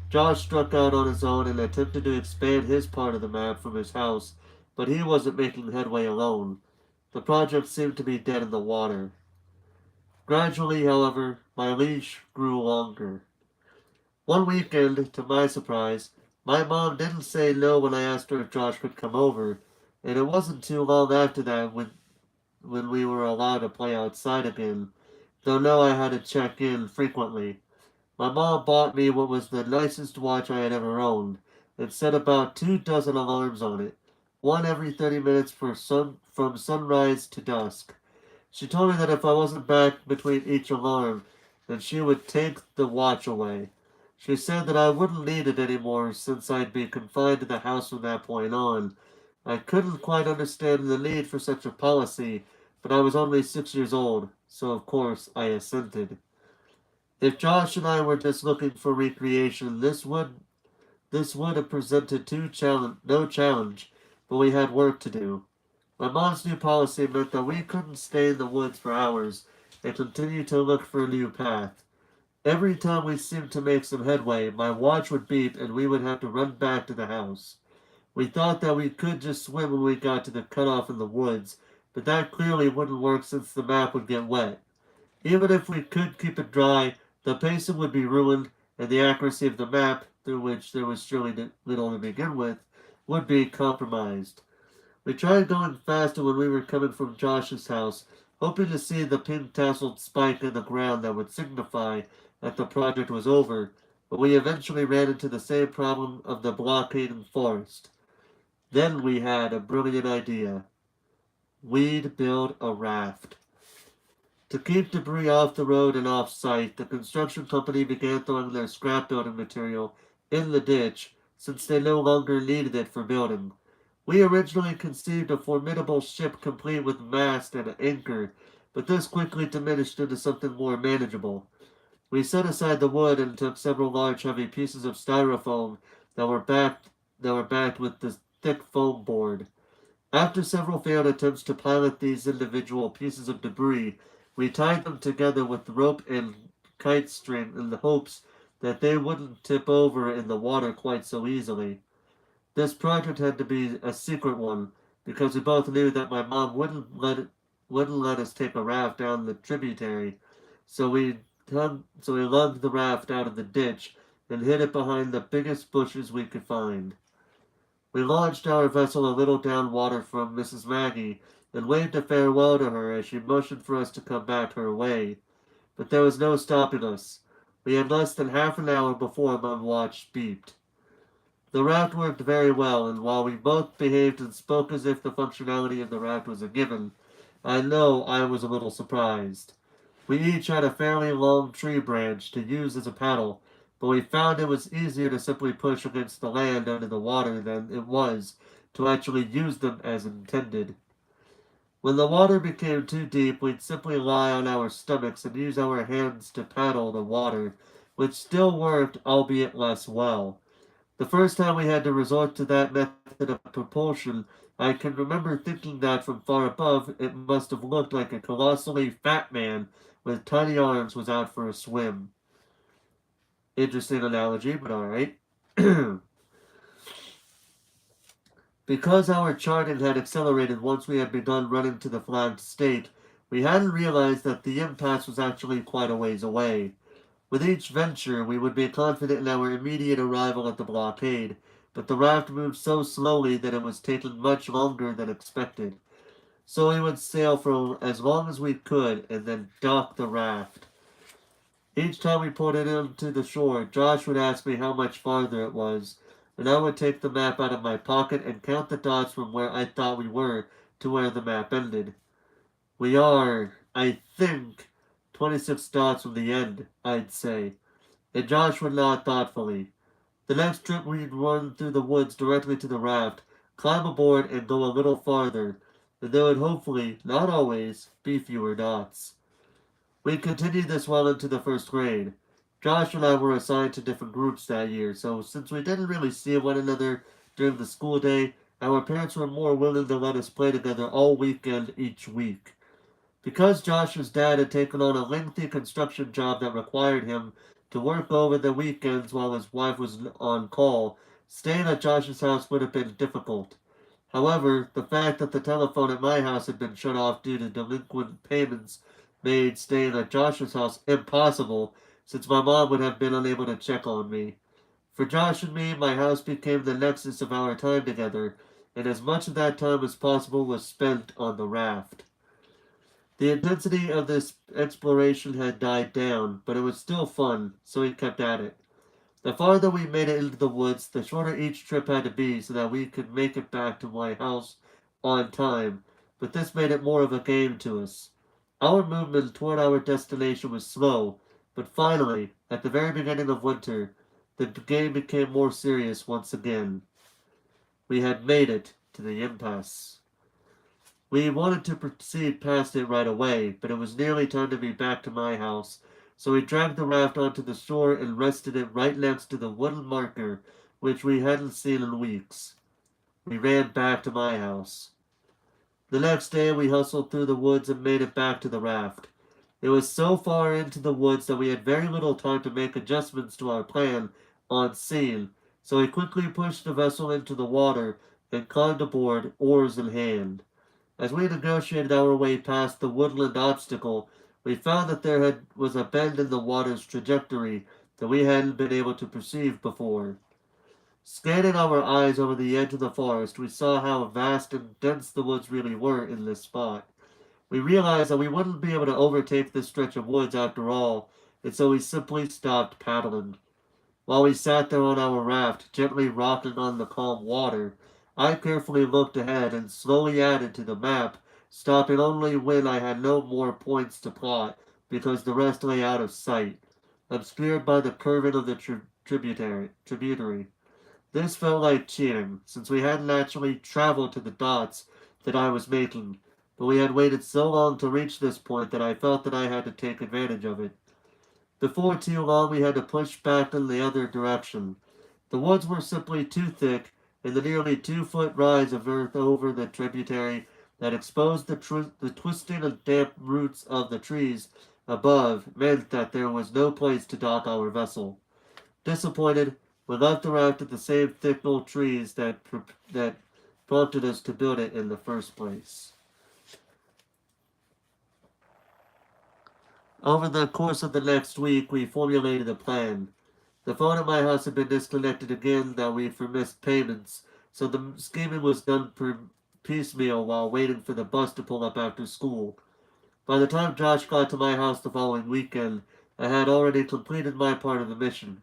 Josh struck out on his own and attempted to expand his part of the map from his house, but he wasn't making headway alone. The project seemed to be dead in the water. Gradually, however, my leash grew longer. One weekend, to my surprise, my mom didn't say no when I asked her if Josh could come over, and it wasn't too long after that when we were allowed to play outside again, though now I had to check in frequently. My mom bought me what was the nicest watch I had ever owned, and set about 2 dozen alarms on it, one every 30 minutes from sunrise to dusk. She told me that if I wasn't back between each alarm, and she would take the watch away. She said that I wouldn't need it anymore since I'd be confined to the house from that point on. I couldn't quite understand the need for such a policy, but I was only 6 years old, so of course I assented. If Josh and I were just looking for recreation, this would have presented no challenge, but we had work to do. My mom's new policy meant that we couldn't stay in the woods for hours and continue to look for a new path. Every time we seemed to make some headway, my watch would beep and we would have to run back to the house. We thought that we could just swim when we got to the cutoff in the woods, but that clearly wouldn't work since the map would get wet. Even if we could keep it dry, the pacing would be ruined, and the accuracy of the map, through which there was surely little to begin with, would be compromised. We tried going faster when we were coming from Josh's house, hoping to see the pink tasseled spike in the ground that would signify that the project was over, but we eventually ran into the same problem of the blockading forest. Then we had a brilliant idea. We'd build a raft. To keep debris off the road and off site, the construction company began throwing their scrap building material in the ditch since they no longer needed it for building. We originally conceived a formidable ship complete with mast and anchor, but this quickly diminished into something more manageable. We set aside the wood and took several large heavy pieces of styrofoam that were backed with this thick foam board. After several failed attempts to pilot these individual pieces of debris, we tied them together with rope and kite string in the hopes that they wouldn't tip over in the water quite so easily. This project had to be a secret one because we both knew that my mom wouldn't let us take a raft down the tributary. So we lugged the raft out of the ditch and hid it behind the biggest bushes we could find. We launched our vessel a little downwater from Mrs. Maggie and waved a farewell to her as she motioned for us to come back her way. But there was no stopping us. We had less than half an hour before my watch beeped. The raft worked very well, and while we both behaved and spoke as if the functionality of the raft was a given, I know I was a little surprised. We each had a fairly long tree branch to use as a paddle, but we found it was easier to simply push against the land under the water than it was to actually use them as intended. When the water became too deep, we'd simply lie on our stomachs and use our hands to paddle the water, which still worked, albeit less well. The first time we had to resort to that method of propulsion, I can remember thinking that from far above it must have looked like a colossally fat man with tiny arms was out for a swim. Interesting analogy, but alright. Because our charting had accelerated once we had begun running to the flagged state, we hadn't realized that the impasse was actually quite a ways away. With each venture, we would be confident in our immediate arrival at the blockade, but the raft moved so slowly that it was taking much longer than expected. So we would sail for as long as we could and then dock the raft. Each time we put it into the shore, Josh would ask me how much farther it was, and I would take the map out of my pocket and count the dots from where I thought we were to where the map ended. We are, I think, 26 dots from the end, I'd say, and Josh would nod thoughtfully. The next trip we'd run through the woods directly to the raft, climb aboard, and go a little farther, and there would hopefully, not always, be fewer dots. We continued this well into the first grade. Josh and I were assigned to different groups that year, so since we didn't really see one another during the school day, our parents were more willing to let us play together all weekend each week. Because Josh's dad had taken on a lengthy construction job that required him to work over the weekends while his wife was on call, staying at Josh's house would have been difficult. However, the fact that the telephone at my house had been shut off due to delinquent payments made staying at Josh's house impossible, since my mom would have been unable to check on me. For Josh and me, my house became the nexus of our time together, and as much of that time as possible was spent on the raft. The intensity of this exploration had died down, but it was still fun, so we kept at it. The farther we made it into the woods, the shorter each trip had to be so that we could make it back to my house on time, but this made it more of a game to us. Our movement toward our destination was slow, But finally, at the very beginning of winter, the game became more serious once again. We had made it to the impasse. We wanted to proceed past it right away, but it was nearly time to be back to my house, so we dragged the raft onto the shore and rested it right next to the wooden marker which we hadn't seen in weeks. We ran back to my house. The next day we hustled through the woods and made it back to the raft. It was so far into the woods that we had very little time to make adjustments to our plan on scene, so we quickly pushed the vessel into the water and climbed aboard, oars in hand. As we negotiated our way past the woodland obstacle, we found that was a bend in the water's trajectory that we hadn't been able to perceive before. Scanning our eyes over the edge of the forest, we saw how vast and dense the woods really were in this spot. We realized that we wouldn't be able to overtake this stretch of woods after all, and so we simply stopped paddling. While we sat there on our raft, gently rocking on the calm water, I carefully looked ahead and slowly added to the map, stopping only when I had no more points to plot, because the rest lay out of sight, obscured by the curving of the tributary. This felt like cheating, since we hadn't actually traveled to the dots that I was making, but we had waited so long to reach this point that I felt that I had to take advantage of it. Before too long, we had to push back in the other direction. The woods were simply too thick, and the nearly 2-foot rise of earth over the tributary that exposed the twisting and damp roots of the trees above meant that there was no place to dock our vessel. Disappointed, we left the raft at the same thick old trees that prompted us to build it in the first place. Over the course of the next week, we formulated a plan. The phone at my house had been disconnected again that week for missed payments, so the scheming was done piecemeal while waiting for the bus to pull up after school. By the time Josh got to my house the following weekend, I had already completed my part of the mission.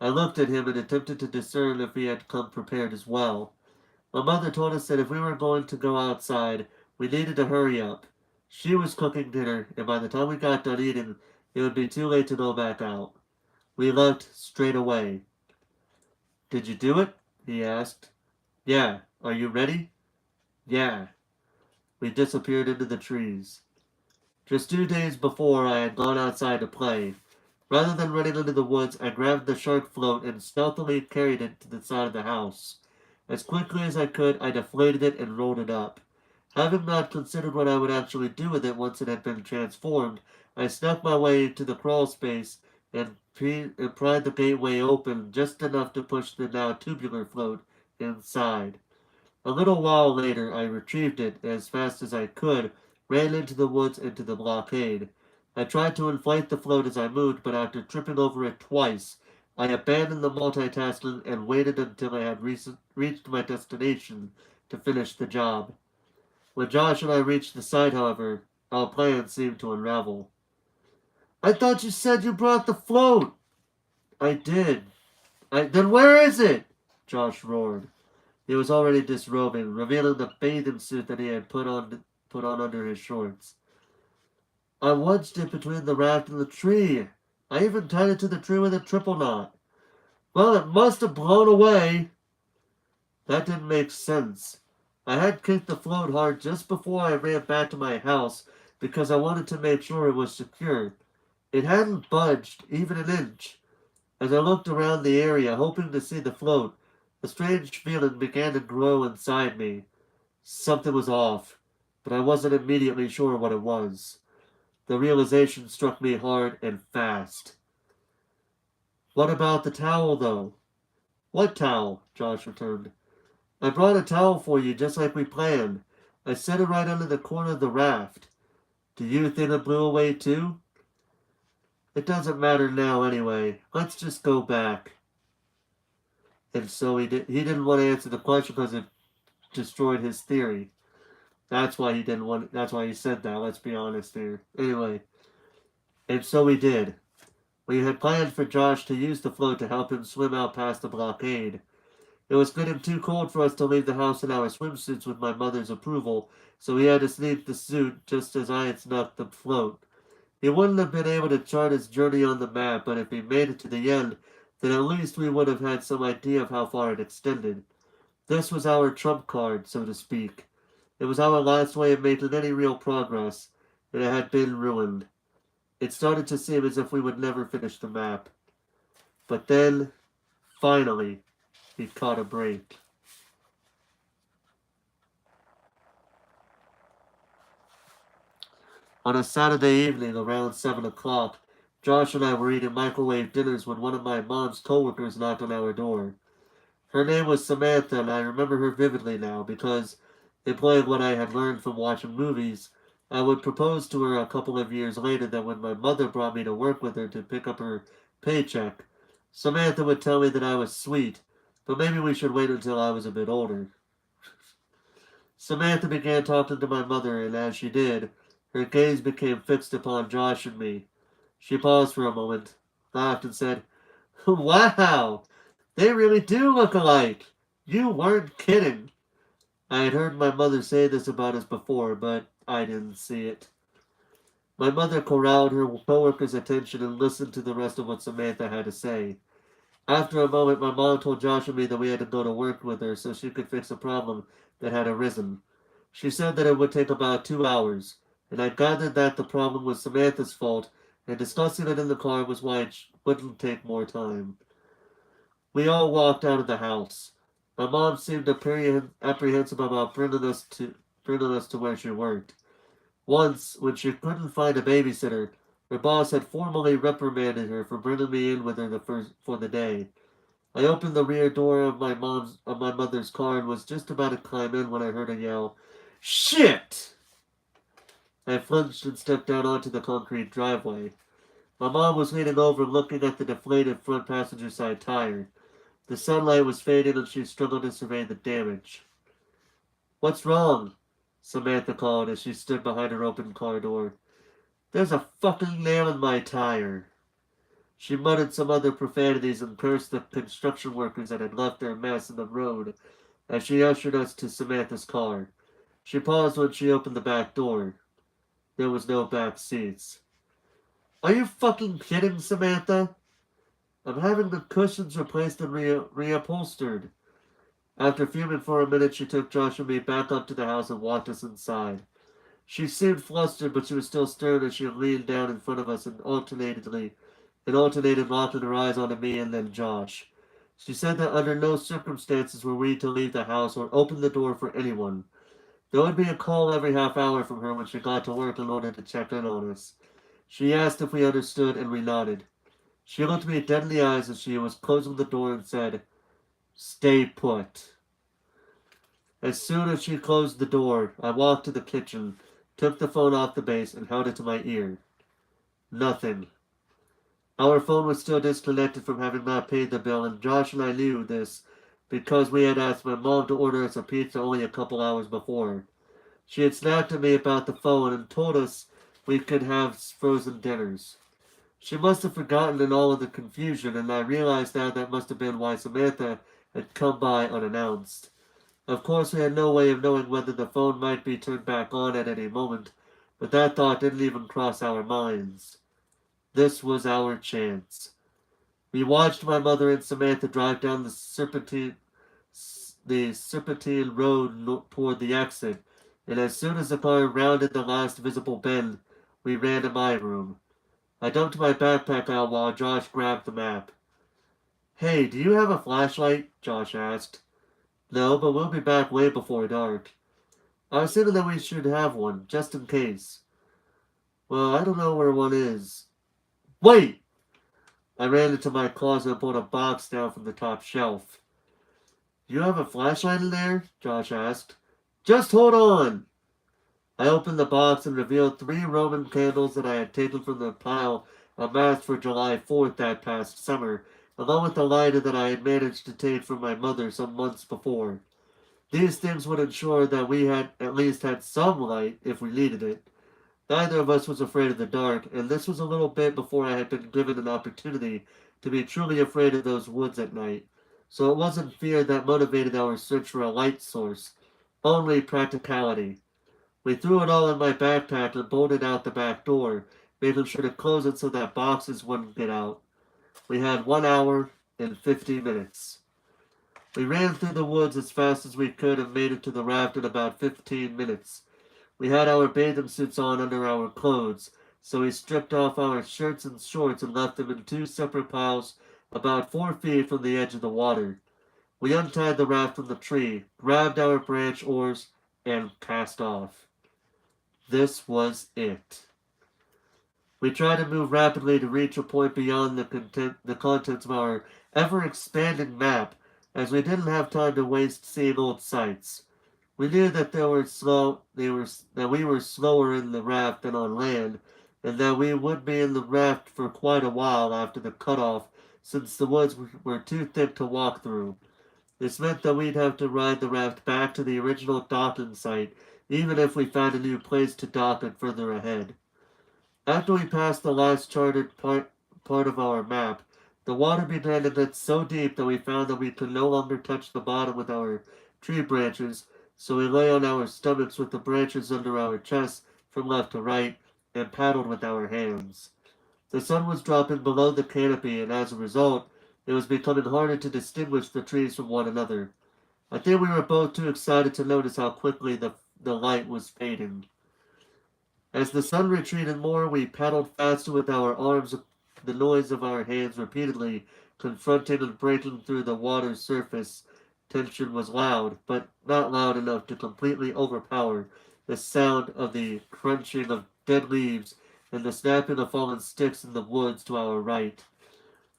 I looked at him and attempted to discern if he had come prepared as well. My mother told us that if we were going to go outside, we needed to hurry up. She was cooking dinner, and by the time we got done eating, it would be too late to go back out. We left straight away. "Did you do it?" he asked. "Yeah. Are you ready?" "Yeah." We disappeared into the trees. Just 2 days before, I had gone outside to play. Rather than running into the woods, I grabbed the shark float and stealthily carried it to the side of the house. As quickly as I could, I deflated it and rolled it up. Having not considered what I would actually do with it once it had been transformed, I snuck my way to the crawl space and pried the gateway open just enough to push the now tubular float inside. A little while later, I retrieved it as fast as I could, ran into the woods into the blockade. I tried to inflate the float as I moved, but after tripping over it twice, I abandoned the multitasking and waited until I had reached my destination to finish the job. When Josh and I reached the site, however, our plan seemed to unravel. "I thought you said you brought the float." "I did." Then where is it?" Josh roared. He was already disrobing, revealing the bathing suit that he had put on under his shorts. "I wedged it between the raft and the tree. I even tied it to the tree with a triple knot." "Well, it must have blown away." That didn't make sense. I had kicked the float hard just before I ran back to my house because I wanted to make sure it was secure. It hadn't budged even an inch. As I looked around the area, hoping to see the float, a strange feeling began to grow inside me. Something was off, but I wasn't immediately sure what it was. The realization struck me hard and fast. "What about the towel, though?" "What towel?" Josh returned. "I brought a towel for you just like we planned. I set it right under the corner of the raft. Do you think it blew away too?" "It doesn't matter now anyway. Let's just go back." And so he didn't want to answer the question because it destroyed his theory. That's why he said that, let's be honest here. Anyway, and so we did. We had planned for Josh to use the float to help him swim out past the blockade. It was getting too cold for us to leave the house in our swimsuits with my mother's approval, so we had to sneak the suit just as I had snuck the float. He wouldn't have been able to chart his journey on the map, but if he made it to the end, then at least we would have had some idea of how far it extended. This was our trump card, so to speak. It was our last way of making any real progress, and it had been ruined. It started to seem as if we would never finish the map. But then, finally, he caught a break. On a Saturday evening around 7 o'clock, Josh and I were eating microwave dinners when one of my mom's coworkers knocked on our door. Her name was Samantha, and I remember her vividly now because, employing what I had learned from watching movies, I would propose to her a couple of years later that when my mother brought me to work with her to pick up her paycheck, Samantha would tell me that I was sweet, but maybe we should wait until I was a bit older. Samantha began talking to my mother, and as she did, her gaze became fixed upon Josh and me. She paused for a moment, laughed, and said, "Wow! They really do look alike! You weren't kidding!" I had heard my mother say this about us before, but I didn't see it. My mother corralled her coworker's attention and listened to the rest of what Samantha had to say. After a moment, my mom told Josh and me that we had to go to work with her so she could fix a problem that had arisen. She said that it would take about 2 hours, and I gathered that the problem was Samantha's fault, and discussing it in the car was why it wouldn't take more time. We all walked out of the house. My mom seemed apprehensive about bringing us to where she worked. Once, when she couldn't find a babysitter, her boss had formally reprimanded her for bringing me in with her for the day. I opened the rear door of my mother's car and was just about to climb in when I heard her yell, "Shit!" I flinched and stepped down onto the concrete driveway. My mom was leaning over looking at the deflated front passenger side tire. The sunlight was fading and she struggled to survey the damage. "What's wrong?" Samantha called as she stood behind her open car door. "There's a fucking nail in my tire." She muttered some other profanities and cursed the construction workers that had left their mess in the road as she ushered us to Samantha's car. She paused when she opened the back door. There was no back seats. "Are you fucking kidding, Samantha? I'm having the cushions replaced and reupholstered." After fuming for a minute, she took Josh and me back up to the house and walked us inside. She seemed flustered, but she was still stern as she leaned down in front of us and alternated locking her eyes onto me and then Josh. She said that under no circumstances were we to leave the house or open the door for anyone. There would be a call every half hour from her when she got to work in order to check in on us. She asked if we understood, and we nodded. She looked me dead in the eyes as she was closing the door and said, "Stay put." As soon as she closed the door, I walked to the kitchen, took the phone off the base, and held it to my ear. Nothing. Our phone was still disconnected from having not paid the bill, and Josh and I knew this because we had asked my mom to order us a pizza only a couple hours before. She had snapped at me about the phone and told us we could have frozen dinners. She must have forgotten in all of the confusion, and I realized now that must have been why Samantha had come by unannounced. Of course, we had no way of knowing whether the phone might be turned back on at any moment, but that thought didn't even cross our minds. This was our chance. We watched my mother and Samantha drive down the serpentine road toward the exit, and as soon as the car rounded the last visible bend, we ran to my room. I dumped my backpack out while Josh grabbed the map. "Hey, do you have a flashlight?" Josh asked. "No, but we'll be back way before dark." "I was thinking that we should have one, just in case." "Well, I don't know where one is." "Wait!" I ran into my closet and pulled a box down from the top shelf. "You have a flashlight in there?" Josh asked. "Just hold on." I opened the box and revealed 3 Roman candles that I had taken from the pile amassed for July 4th that past summer, along with the lighter that I had managed to take from my mother some months before. These things would ensure that we had at least had some light if we needed it. Neither of us was afraid of the dark, and this was a little bit before I had been given an opportunity to be truly afraid of those woods at night. So it wasn't fear that motivated our search for a light source, only practicality. We threw it all in my backpack and bolted out the back door, making sure to close it so that boxes wouldn't get out. We had 1 hour and 50 minutes. We ran through the woods as fast as we could and made it to the raft in about 15 minutes. We had our bathing suits on under our clothes, so we stripped off our shirts and shorts and left them in two separate piles about 4 feet from the edge of the water. We untied the raft from the tree, grabbed our branch oars, and cast off. This was it. We tried to move rapidly to reach a point beyond the contents of our ever-expanding map, as we didn't have time to waste seeing old sights. We knew that that we were slower in the raft than on land, and that we would be in the raft for quite a while after the cutoff, since the woods were too thick to walk through. This meant that we'd have to ride the raft back to the original docking site, even if we found a new place to dock it further ahead. After we passed the last charted part of our map, the water began to get so deep that we found that we could no longer touch the bottom with our tree branches, so we lay on our stomachs with the branches under our chests from left to right and paddled with our hands. The sun was dropping below the canopy, and as a result, it was becoming harder to distinguish the trees from one another. I think we were both too excited to notice how quickly the light was fading. As the sun retreated more, we paddled faster with our arms, the noise of our hands repeatedly confronting and breaking through the water's surface. Tension was loud, but not loud enough to completely overpower the sound of the crunching of dead leaves and the snapping of fallen sticks in the woods to our right.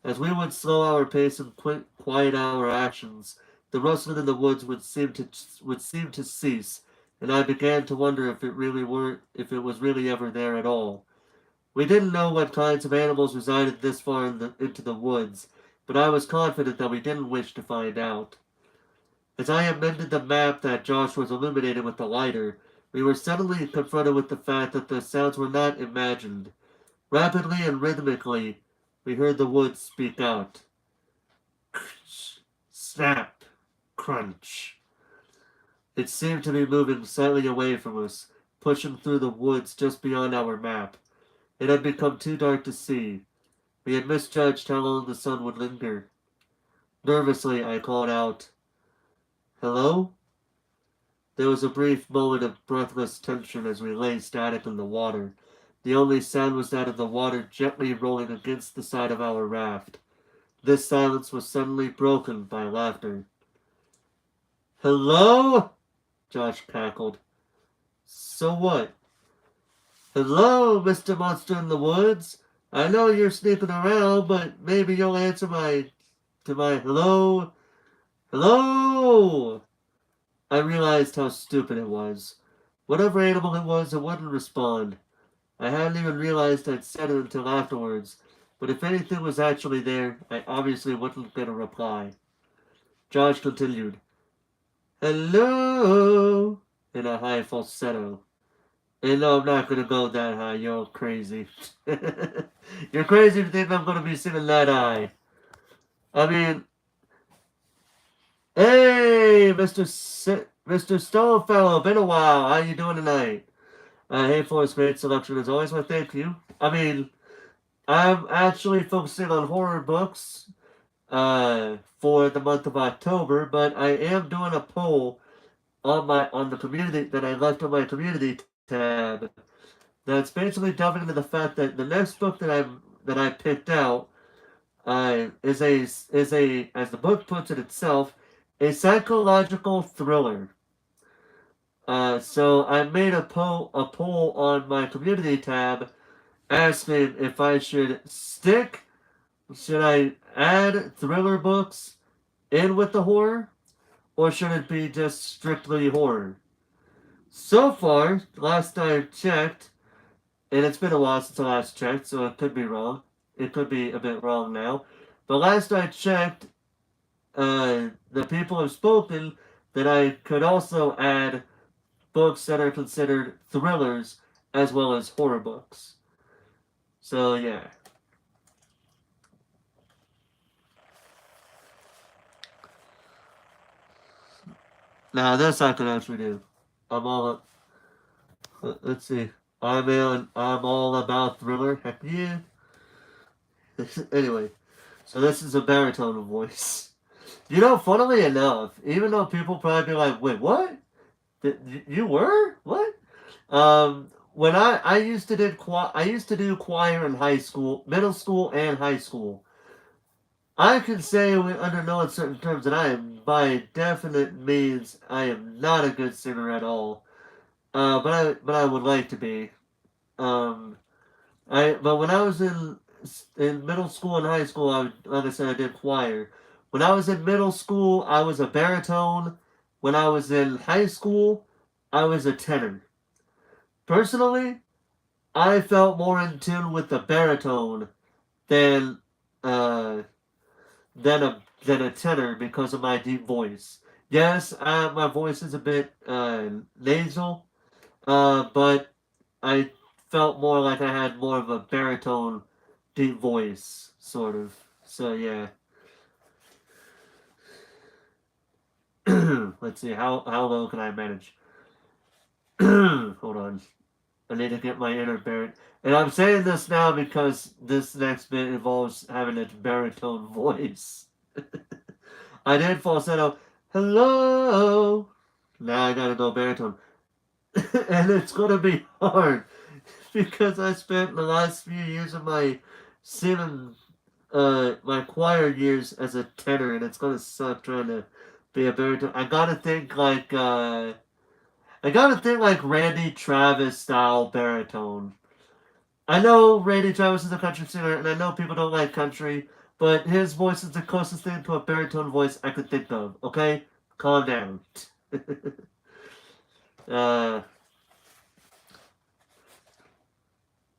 As we would slow our pace and quiet our actions, the rustling in the woods would seem to cease, and I began to wonder if it was really ever there at all. We didn't know what kinds of animals resided this far into the woods, but I was confident that we didn't wish to find out. As I amended the map that Josh was illuminating with the lighter, we were suddenly confronted with the fact that the sounds were not imagined. Rapidly and rhythmically, we heard the woods speak out. Crunch, snap, crunch. It seemed to be moving slightly away from us, pushing through the woods just beyond our map. It had become too dark to see. We had misjudged how long the sun would linger. Nervously, I called out, "Hello?" There was a brief moment of breathless tension as we lay static in the water. The only sound was that of the water gently rolling against the side of our raft. This silence was suddenly broken by laughter. "Hello?" Josh cackled. "So what?" "Hello, Mr. Monster in the Woods. I know you're sneaking around, but maybe you'll answer to my hello? Hello?" I realized how stupid it was. Whatever animal it was, it wouldn't respond. I hadn't even realized I'd said it until afterwards, but if anything was actually there, I obviously wouldn't get a reply. Josh continued, "Hello?" in a high falsetto. And no, I'm not gonna go that high. You're crazy. You're crazy to think I'm gonna be singing that high. I mean, hey, Mr. Stonefellow, been a while. How you doing tonight? Hey, Forrest, great selection as always. Well, thank you. I mean, I'm actually focusing on horror books for the month of October, but I am doing a poll on the community that I left on my community tab. That's basically delving into the fact that the next book that I picked out is a as the book puts it itself a psychological thriller. So I made a poll on my community tab asking if I should I add thriller books in with the horror, or should it be just strictly horror? So far, last I checked, and it's been a while since I last checked, so it could be wrong. It could be a bit wrong now. But last I checked, the people have spoken that I could also add books that are considered thrillers as well as horror books. So yeah. Now this I can actually do. I'm all up. Let's see. I'm all about thriller. Heck yeah. Anyway, so this is a baritone voice. You know, funnily enough, even though people probably be like, "Wait, what? You were what?" When I used to I used to do choir in high school, middle school, and high school. I can say under no uncertain terms that I am, by definite means, I am not a good singer at all. But I would like to be. Um, but when I was in middle school and high school, like I said, I did choir. When I was in middle school, I was a baritone. When I was in high school, I was a tenor. Personally, I felt more in tune with the baritone than uh, than a tenor because of my deep voice. Yes, my voice is a bit nasal, but I felt more like I had more of a baritone, deep voice, sort of. So yeah. Let's see how low can I manage. Hold on. I need to get my inner baritone. And I'm saying this now because this next bit involves having a baritone voice. I did falsetto. Hello. Now I gotta go baritone. And it's gonna be hard because I spent the last few years of my singing, my choir years as a tenor, and it's gonna suck trying to be a baritone. I gotta think like Randy Travis style baritone. I know Randy Travis is a country singer, and I know people don't like country, but his voice is the closest thing to a baritone voice I could think of. Okay, calm down. uh,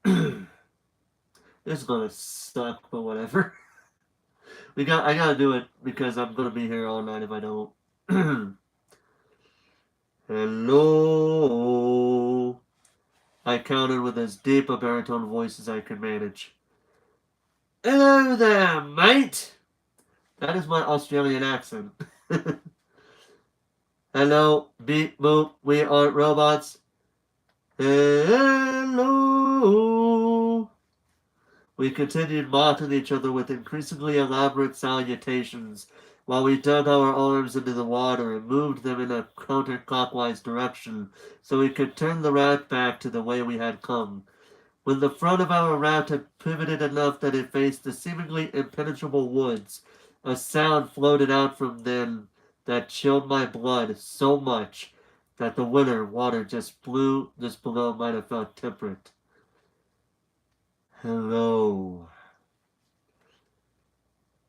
this is gonna suck, but whatever. I gotta do it because I'm gonna be here all night if I don't. Hello. I counted with as deep a baritone voice as I could manage. Hello there, mate. That is my Australian accent. Hello, beep boop, we are robots. Hello. We continued mocking each other with increasingly elaborate salutations while we dug our arms into the water and moved them in a counterclockwise direction so we could turn the raft back to the way we had come. When the front of our raft had pivoted enough that it faced the seemingly impenetrable woods, a sound floated out from them that chilled my blood so much that the winter water just below might have felt temperate. Hello.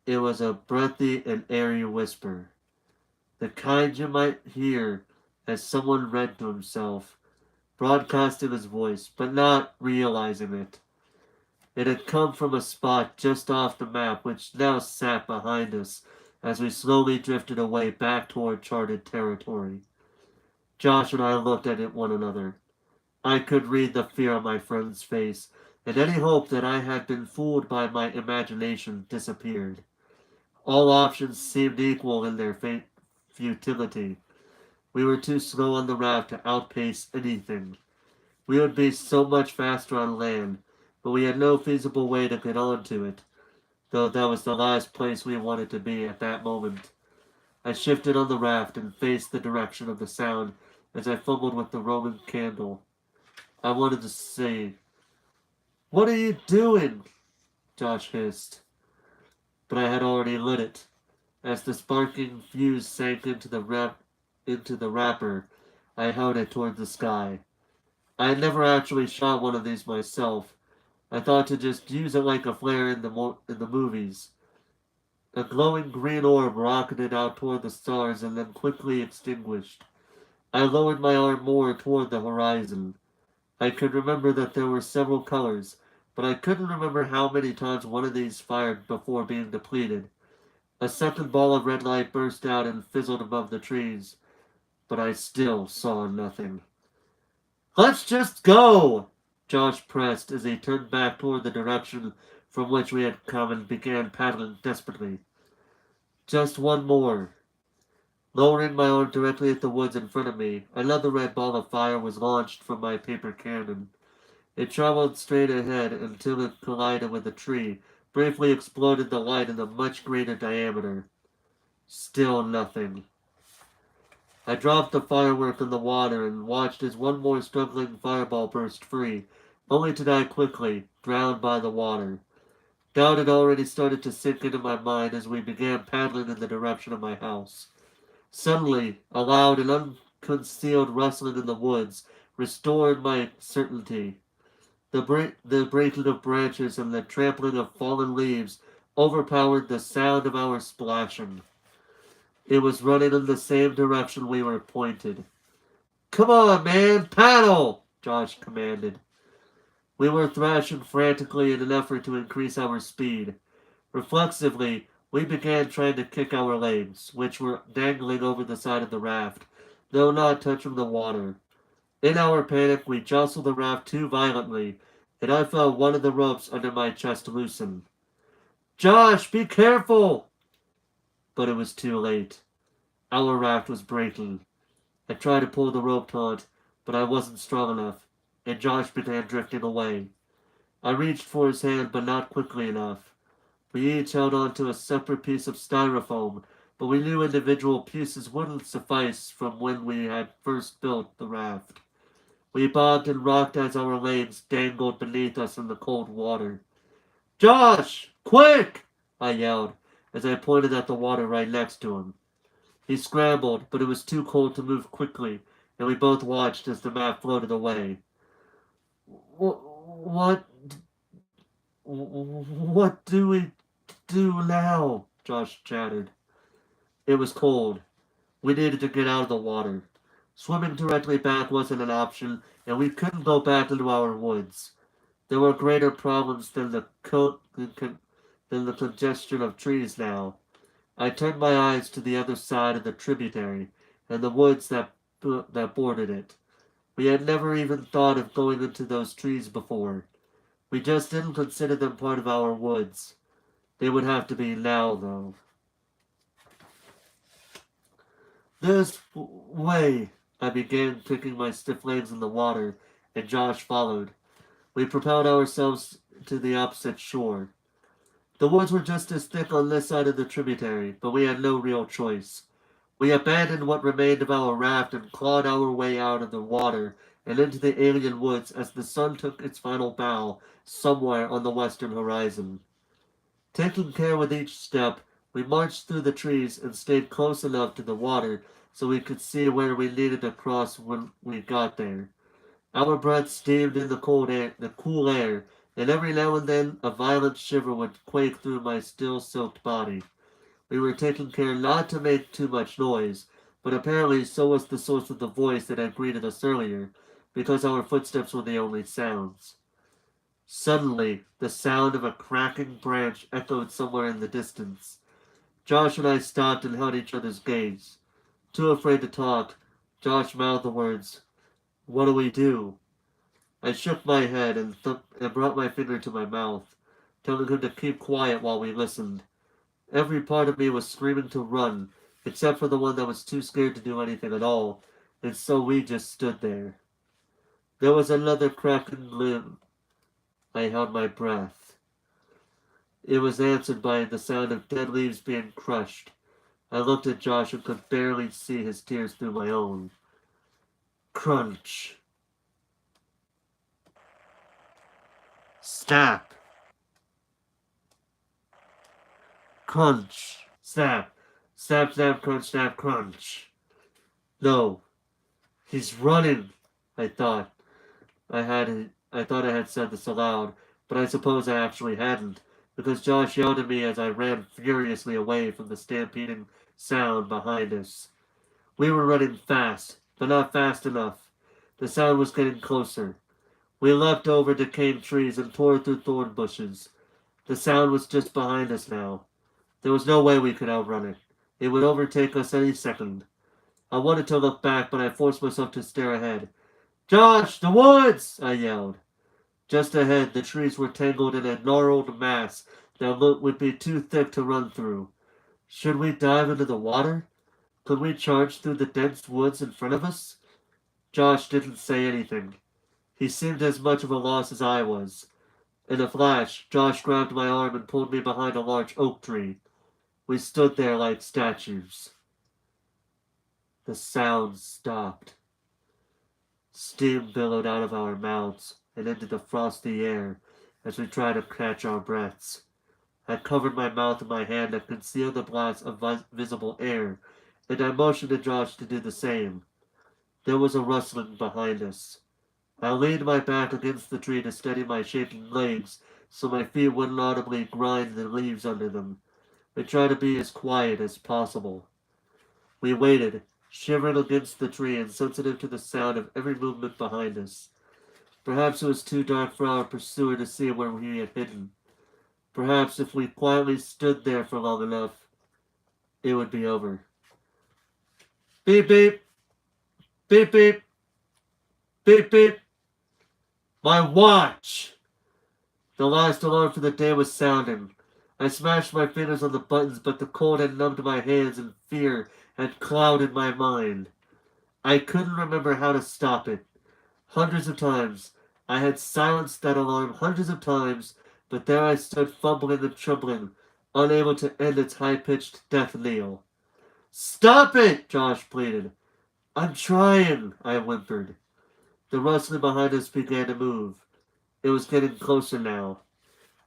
It was a breathy and airy whisper, the kind you might hear as someone read to himself, broadcasting his voice, but not realizing it. It had come from a spot just off the map which now sat behind us as we slowly drifted away back toward charted territory. Josh and I looked at one another. I could read the fear on my friend's face, and any hope that I had been fooled by my imagination disappeared. All options seemed equal in their futility. We were too slow on the raft to outpace anything. We would be so much faster on land, but we had no feasible way to get onto it, though that was the last place we wanted to be at that moment. I shifted on the raft and faced the direction of the sound as I fumbled with the Roman candle. I wanted to say, "What are you doing?" Josh hissed, but I had already lit it. As the sparking fuse sank into the wrapper, I held it toward the sky. I had never actually shot one of these myself. I thought to just use it like a flare in the movies. A glowing green orb rocketed out toward the stars and then quickly extinguished. I lowered my arm more toward the horizon. I could remember that there were several colors, but I couldn't remember how many times one of these fired before being depleted. A second ball of red light burst out and fizzled above the trees, but I still saw nothing. "Let's just go!" Josh pressed as he turned back toward the direction from which we had come and began paddling desperately. "Just one more." Lowering my arm directly at the woods in front of me, another red ball of fire was launched from my paper cannon. It traveled straight ahead until it collided with a tree, briefly exploded the light in a much greater diameter. Still nothing. I dropped the firework in the water and watched as one more struggling fireball burst free, only to die quickly, drowned by the water. Doubt had already started to sink into my mind as we began paddling in the direction of my house. Suddenly, a loud and unconcealed rustling in the woods restored my certainty. The breaking of branches and the trampling of fallen leaves overpowered the sound of our splashing. It was running in the same direction we were pointed. "Come on, man, paddle!" Josh commanded. We were thrashing frantically in an effort to increase our speed. Reflexively, we began trying to kick our legs, which were dangling over the side of the raft, though not touching the water. In our panic, we jostled the raft too violently, and I felt one of the ropes under my chest loosen. "Josh, be careful!" But it was too late. Our raft was breaking. I tried to pull the rope taut, but I wasn't strong enough, and Josh began drifting away. I reached for his hand, but not quickly enough. We each held on to a separate piece of styrofoam, but we knew individual pieces wouldn't suffice from when we had first built the raft. We bobbed and rocked as our legs dangled beneath us in the cold water. "Josh! Quick!" I yelled, as I pointed at the water right next to him. He scrambled, but it was too cold to move quickly, and we both watched as the map floated away. What? What do we do now?" Josh chattered. It was cold. We needed to get out of the water. Swimming directly back wasn't an option, and we couldn't go back into our woods. There were greater problems than the congestion of trees now. I turned my eyes to the other side of the tributary and the woods that bordered it. We had never even thought of going into those trees before. We just didn't consider them part of our woods. They would have to be now, though. "This way," I began, kicking my stiff legs in the water, and Josh followed. We propelled ourselves to the opposite shore. The woods were just as thick on this side of the tributary, but we had no real choice. We abandoned what remained of our raft and clawed our way out of the water and into the alien woods as the sun took its final bow somewhere on the western horizon. Taking care with each step, we marched through the trees and stayed close enough to the water so we could see where we needed to cross when we got there. Our breath steamed in the cool air, and every now and then a violent shiver would quake through my still soaked body. We were taking care not to make too much noise, but apparently so was the source of the voice that had greeted us earlier, because our footsteps were the only sounds. Suddenly, the sound of a cracking branch echoed somewhere in the distance. Josh and I stopped and held each other's gaze. Too afraid to talk, Josh mouthed the words, "What do we do?" I shook my head and brought my finger to my mouth, telling him to keep quiet while we listened. Every part of me was screaming to run, except for the one that was too scared to do anything at all, and so we just stood there. There was another cracking limb. I held my breath. It was answered by the sound of dead leaves being crushed. I looked at Josh and could barely see his tears through my own. Crunch. Snap. Crunch. Snap. Snap, snap, crunch, snap, crunch. No. He's running, I thought. I thought I had said this aloud, but I suppose I actually hadn't, because Josh yelled at me as I ran furiously away from the stampeding sound behind us. We were running fast, but not fast enough. The sound was getting closer. We leapt over decaying trees and tore through thorn bushes. The sound was just behind us now. There was no way we could outrun it. It would overtake us any second. I wanted to look back, but I forced myself to stare ahead. "Josh, the woods!" I yelled. Just ahead, the trees were tangled in a gnarled mass that would be too thick to run through. Should we dive into the water? Could we charge through the dense woods in front of us? Josh didn't say anything. He seemed as much of a loss as I was. In a flash, Josh grabbed my arm and pulled me behind a large oak tree. We stood there like statues. The sound stopped. Steam billowed out of our mouths and into the frosty air as we tried to catch our breaths. I covered my mouth with my hand and concealed the blast of visible air, and I motioned to Josh to do the same. There was a rustling behind us. I leaned my back against the tree to steady my shaking legs so my feet wouldn't audibly grind the leaves under them. I tried to be as quiet as possible. We waited, shivering against the tree and sensitive to the sound of every movement behind us. Perhaps it was too dark for our pursuer to see where we had hidden. Perhaps if we quietly stood there for long enough, it would be over. Beep beep! Beep beep! Beep beep! My watch! The last alarm for the day was sounding. I smashed my fingers on the buttons, but the cold had numbed my hands and fear had clouded my mind. I couldn't remember how to stop it. Hundreds of times. I had silenced that alarm hundreds of times, but there I stood fumbling and trembling, unable to end its high-pitched death knell. Stop it! Josh pleaded. I'm trying, I whimpered. The rustling behind us began to move. It was getting closer now.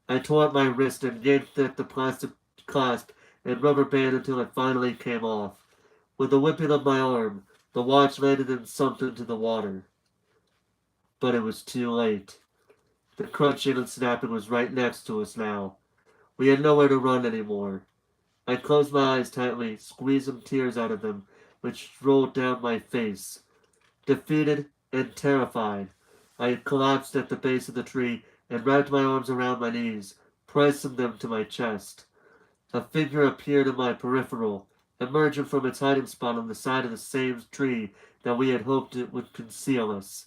I tore at my wrist and yanked at the plastic clasp and rubber band until it finally came off. With the whipping of my arm, the watch landed and sunk into the water. But it was too late. The crunching and snapping was right next to us now. We had nowhere to run anymore. I closed my eyes tightly, squeezing tears out of them, which rolled down my face. Defeated and terrified, I collapsed at the base of the tree and wrapped my arms around my knees, pressing them to my chest. A figure appeared in my peripheral, emerging from its hiding spot on the side of the same tree that we had hoped it would conceal us.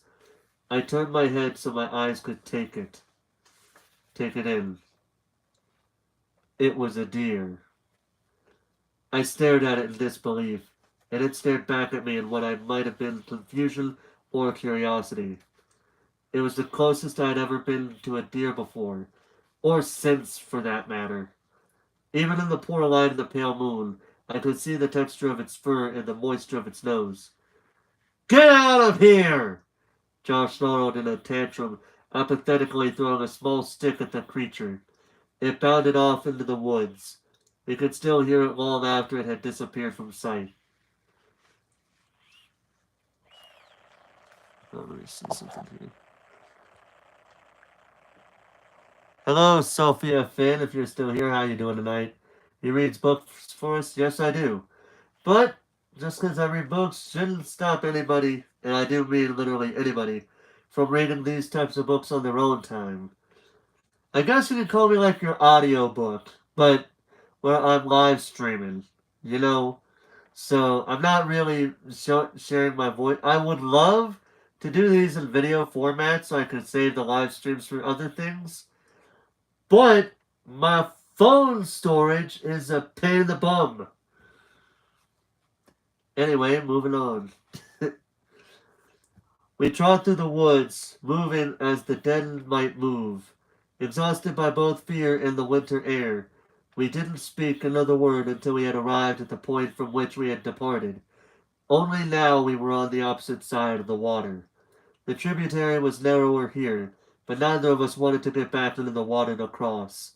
I turned my head so my eyes could take it in. It was a deer. I stared at it in disbelief, and it stared back at me in what I might have been confusion or curiosity. It was the closest I had ever been to a deer before, or since, for that matter. Even in the poor light of the pale moon, I could see the texture of its fur and the moisture of its nose. Get out of here! Josh snarled in a tantrum, apathetically throwing a small stick at the creature. It bounded off into the woods. We could still hear it long after it had disappeared from sight. Oh, let me see something here. Hello, Sophia Finn, if you're still here, how you doing tonight? You reads books for us? Yes, I do. But just because I read books shouldn't stop anybody, and I do mean literally anybody, from reading these types of books on their own time. I guess you could call me like your audiobook, but where I'm live streaming, you know? So I'm not really sharing my voice. I would love to do these in video format so I could save the live streams for other things. But my phone storage is a pain in the bum. Anyway, moving on. We trod through the woods, moving as the dead might move. Exhausted by both fear and the winter air, we didn't speak another word until we had arrived at the point from which we had departed. Only now we were on the opposite side of the water. The tributary was narrower here, but neither of us wanted to get back into the water to cross.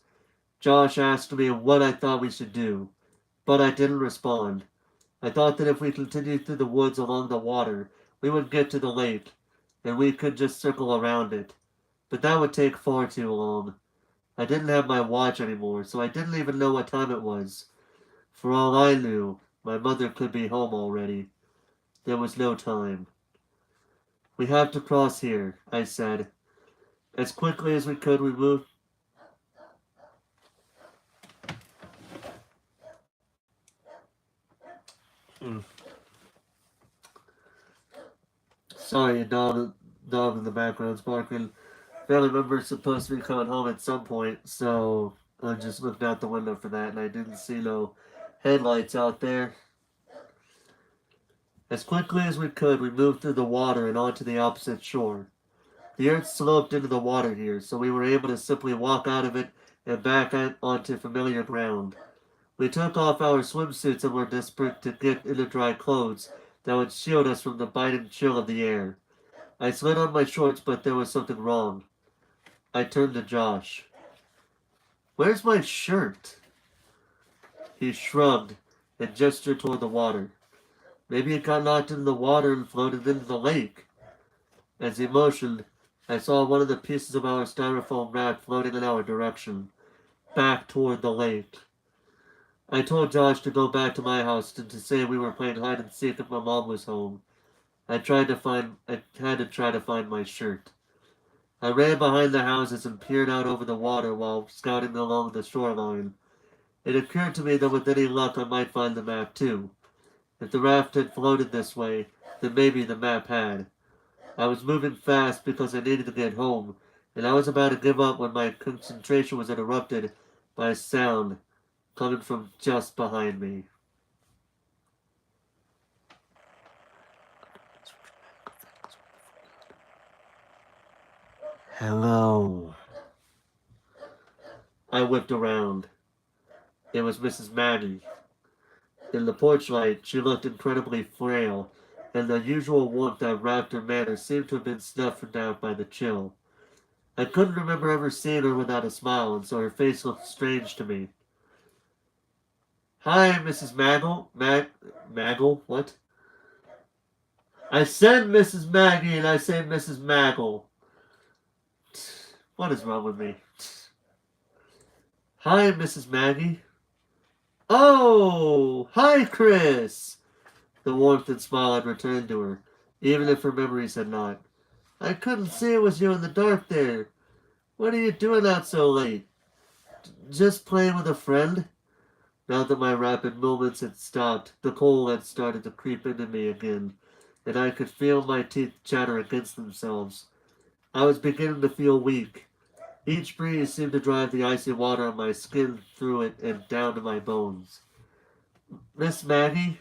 Josh asked me what I thought we should do, but I didn't respond. I thought that if we continued through the woods along the water, we would get to the lake, and we could just circle around it. But that would take far too long. I didn't have my watch anymore, so I didn't even know what time it was. For all I knew, my mother could be home already. There was no time. We have to cross here, I said. As quickly as we could, we moved. Sorry, a dog in the background's barking. Family member's supposed to be coming home at some point, so I just looked out the window for that, and I didn't see no headlights out there. As quickly as we could, we moved through the water and onto the opposite shore. The earth sloped into the water here, so we were able to simply walk out of it and back onto familiar ground. We took off our swimsuits and were desperate to get into dry clothes that would shield us from the biting chill of the air. I slid on my shorts, but there was something wrong. I turned to Josh. "Where's my shirt?" He shrugged and gestured toward the water. "Maybe it got knocked into the water and floated into the lake." As he motioned, I saw one of the pieces of our styrofoam raft floating in our direction, back toward the lake. I told Josh to go back to my house and to say we were playing hide and seek if my mom was home. I had to try to find my shirt. I ran behind the houses and peered out over the water while scouting along the shoreline. It occurred to me that with any luck I might find the map too. If the raft had floated this way, then maybe the map had. I was moving fast because I needed to get home, and I was about to give up when my concentration was interrupted by a sound coming from just behind me. "Hello." I whipped around. It was Mrs. Maggie. In the porch light, she looked incredibly frail, and the usual warmth that wrapped her manner seemed to have been snuffed out by the chill. I couldn't remember ever seeing her without a smile, and so her face looked strange to me. "Hi, Mrs. Maggle? What?" "I said Mrs. Maggie, and I say Mrs. Maggle. What is wrong with me?" "Hi, Mrs. Maggie." "Oh, hi, Chris." The warmth and smile had returned to her, even if her memories had not. "I couldn't see it was you in the dark there. What are you doing out so late? Just playing with a friend?" Now that my rapid movements had stopped, the cold had started to creep into me again, and I could feel my teeth chatter against themselves. I was beginning to feel weak. Each breeze seemed to drive the icy water on my skin through it and down to my bones. "Miss Maggie?"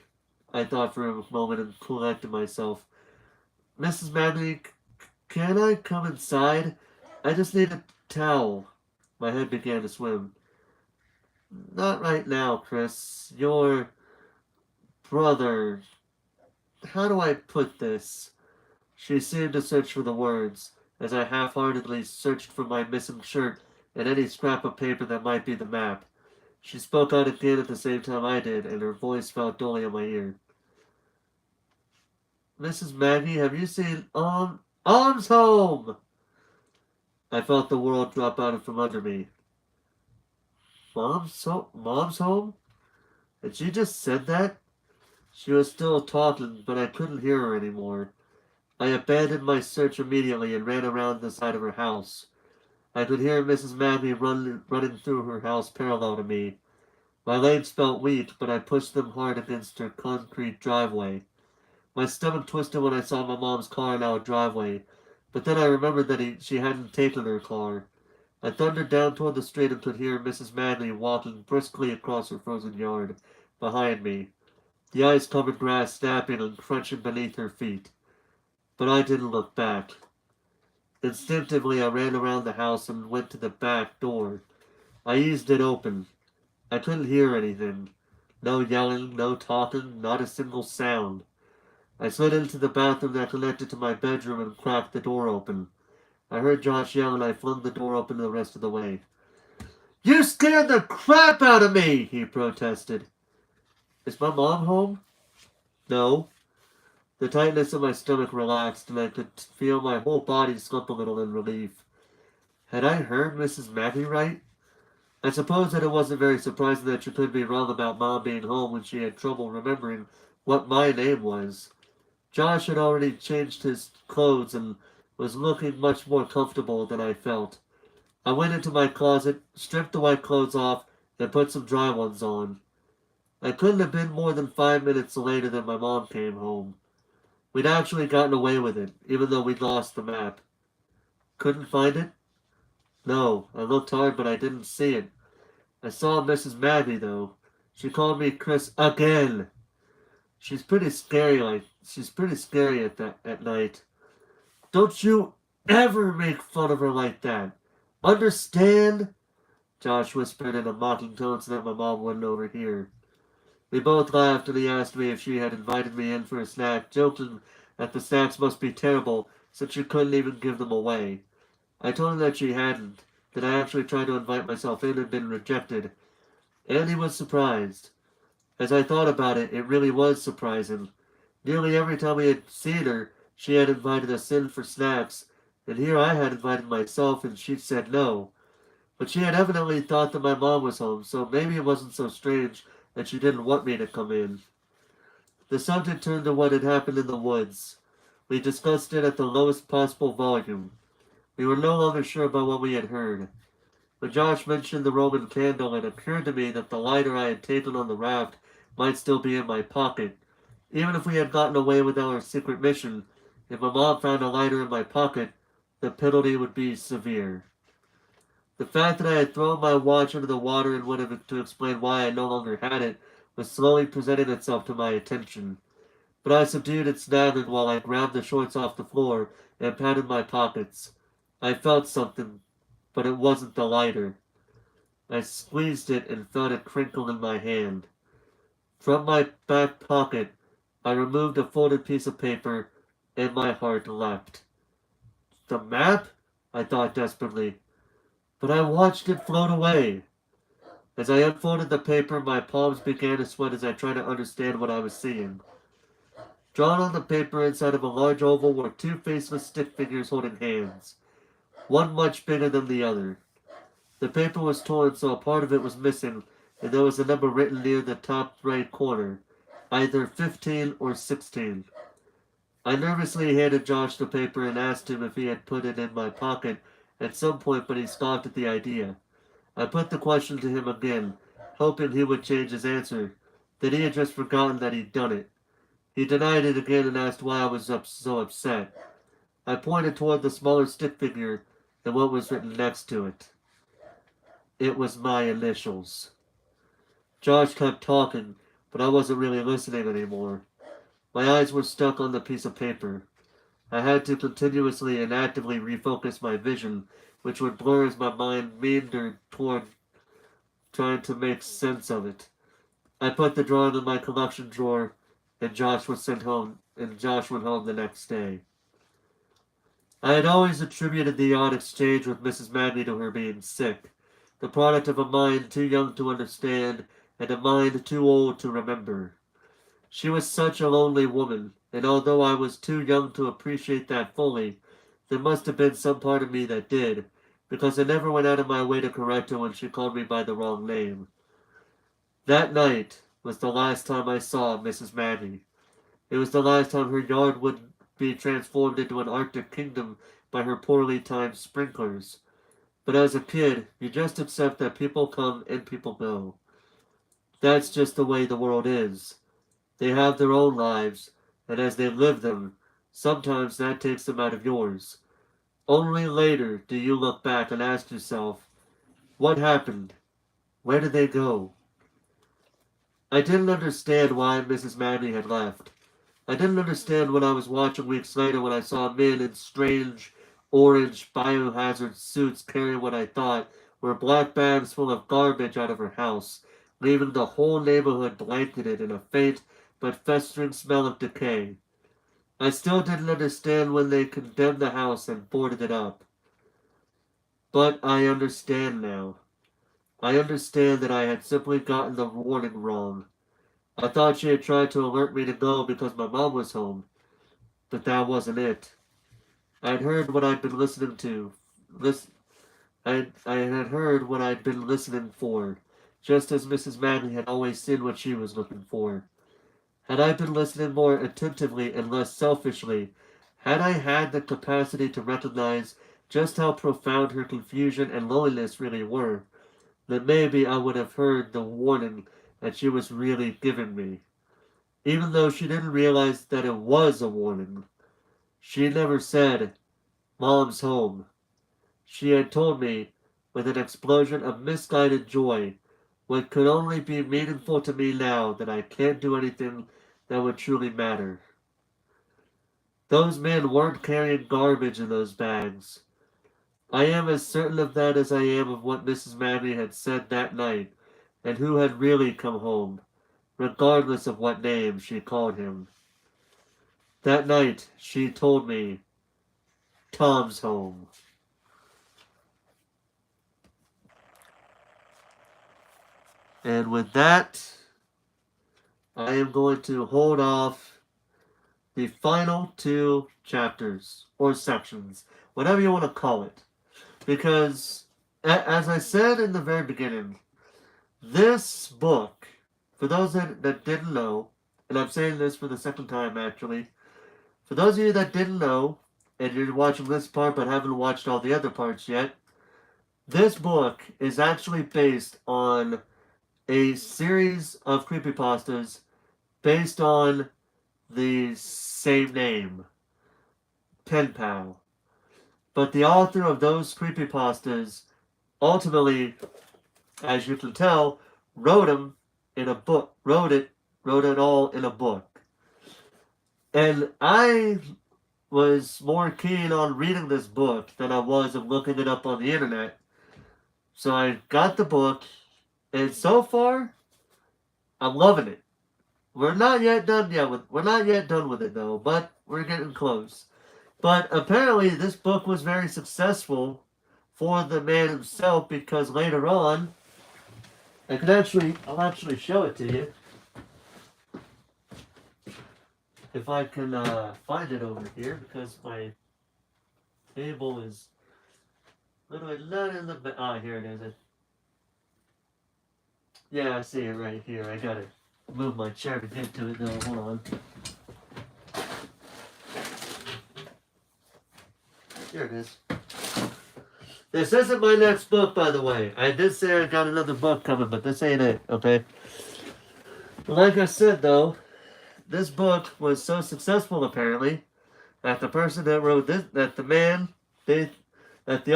I thought for a moment and collected myself. "Mrs. Maggie, can I come inside? I just need a towel." My head began to swim. "Not right now, Chris. Your brother. How do I put this?" She seemed to search for the words, as I half-heartedly searched for my missing shirt and any scrap of paper that might be the map. She spoke out again at the same time I did, and her voice fell dully in my ear. "Mrs. Maggie, have you seen Alm's home?" I felt the world drop out from under me. Mom's home? Had she just said that? She was still talking, but I couldn't hear her anymore. I abandoned my search immediately and ran around the side of her house. I could hear Mrs. Maggie running through her house parallel to me. My legs felt weak, but I pushed them hard against her concrete driveway. My stomach twisted when I saw my mom's car in our driveway, but then I remembered that she hadn't taken her car. I thundered down toward the street and could hear Mrs. Maggie walking briskly across her frozen yard behind me, the ice-covered grass snapping and crunching beneath her feet. But I didn't look back. Instinctively, I ran around the house and went to the back door. I eased it open. I couldn't hear anything. No yelling, no talking, not a single sound. I slid into the bathroom that connected to my bedroom and cracked the door open. I heard Josh yell and I flung the door open the rest of the way. "You scared the crap out of me!" he protested. "Is my mom home?" "No." The tightness of my stomach relaxed and I could feel my whole body slump a little in relief. Had I heard Mrs. Maggie right? I suppose that it wasn't very surprising that she could be wrong about Mom being home when she had trouble remembering what my name was. Josh had already changed his clothes and was looking much more comfortable than I felt. I went into my closet, stripped the white clothes off, and put some dry ones on. I couldn't have been more than 5 minutes later than my mom came home. We'd actually gotten away with it, even though we'd lost the map. Couldn't find it? No, I looked hard, but I didn't see it. I saw Mrs. Maggie, though. She called me Chris again. She's pretty scary at night. "Don't you ever make fun of her like that. Understand? Josh whispered in a mocking tone so that my mom wouldn't overhear. We both laughed, and he asked me if she had invited me in for a snack, joking that the snacks must be terrible since she couldn't even give them away. I told him that she hadn't, that I actually tried to invite myself in and been rejected, and he was surprised. As I thought about it, it really was surprising. Nearly every time we had seen her, she had invited us in for snacks, and here I had invited myself and she said no. But she had evidently thought that my mom was home, so maybe it wasn't so strange that she didn't want me to come in. The subject turned to what had happened in the woods. We discussed it at the lowest possible volume. We were no longer sure about what we had heard. When Josh mentioned the Roman candle, it occurred to me that the lighter I had taken on the raft might still be in my pocket. Even if we had gotten away with our secret mission, if my mom found a lighter in my pocket, the penalty would be severe. The fact that I had thrown my watch into the water and wanted to explain why I no longer had it was slowly presenting itself to my attention. But I subdued its nagging while I grabbed the shorts off the floor and patted my pockets. I felt something, but it wasn't the lighter. I squeezed it and felt it crinkle in my hand. From my back pocket, I removed a folded piece of paper, and my heart leapt. The map? I thought desperately, but I watched it float away. As I unfolded the paper, my palms began to sweat as I tried to understand what I was seeing. Drawn on the paper inside of a large oval were two faceless stick figures holding hands, one much bigger than the other. The paper was torn, so a part of it was missing, and there was a number written near the top right corner, either 15 or 16. I nervously handed Josh the paper and asked him if he had put it in my pocket at some point, but he scoffed at the idea. I put the question to him again, hoping he would change his answer, that he had just forgotten that he'd done it. He denied it again and asked why I was so upset. I pointed toward the smaller stick figure and what was written next to it. It was my initials. Josh kept talking, but I wasn't really listening anymore. My eyes were stuck on the piece of paper. I had to continuously and actively refocus my vision, which would blur as my mind meandered toward trying to make sense of it. I put the drawing in my collection drawer, and Josh went home the next day. I had always attributed the odd exchange with Mrs. Maggie to her being sick, the product of a mind too young to understand and a mind too old to remember. She was such a lonely woman, and although I was too young to appreciate that fully, there must have been some part of me that did, because I never went out of my way to correct her when she called me by the wrong name. That night was the last time I saw Mrs. Maggie. It was the last time her yard would be transformed into an Arctic kingdom by her poorly timed sprinklers. But as a kid, you just accept that people come and people go. That's just the way the world is. They have their own lives, and as they live them, sometimes that takes them out of yours. Only later do you look back and ask yourself, what happened? Where did they go? I didn't understand why Mrs. Manley had left. I didn't understand what I was watching weeks later when I saw men in strange orange biohazard suits carrying what I thought were black bags full of garbage out of her house, leaving the whole neighborhood blanketed in a faint but festering smell of decay. I still didn't understand when they condemned the house and boarded it up. But I understand now. I understand that I had simply gotten the warning wrong. I thought she had tried to alert me to go because my mom was home, but that wasn't it. I had heard what I'd been listening to. Listen, I had heard what I'd been listening for, just as Mrs. Manley had always seen what she was looking for. Had I been listening more attentively and less selfishly, had I had the capacity to recognize just how profound her confusion and loneliness really were, then maybe I would have heard the warning that she was really giving me. Even though she didn't realize that it was a warning. She never said, Mom's home. She had told me, with an explosion of misguided joy, what could only be meaningful to me now, that I can't do anything that would truly matter. Those men weren't carrying garbage in those bags. I am as certain of that as I am of what Mrs. Manley had said that night, and who had really come home, regardless of what name she called him. That night, she told me, Tom's home. And with that, I am going to hold off the final two chapters, or sections, whatever you want to call it. Because, as I said in the very beginning, this book, for those that didn't know, and I'm saying this for the second time actually, for those of you that didn't know, and you're watching this part but haven't watched all the other parts yet, this book is actually based on a series of creepypastas based on the same name, Penpal. But the author of those creepypastas ultimately, as you can tell, wrote them in a book. Wrote it all in a book. And I was more keen on reading this book than I was of looking it up on the internet. So I got the book, and so far, I'm loving it. We're not yet done with it though, but we're getting close. But apparently this book was very successful for the man himself because later on I'll actually show it to you. If I can find it over here because my table is literally not in the here it is. Yeah, I see it right here. I gotta move my chair to get to it though. Hold on. Here it is. This isn't my next book, by the way. I did say I got another book coming, but this ain't it, okay? Like I said, though, this book was so successful, apparently, that the person that wrote this, that the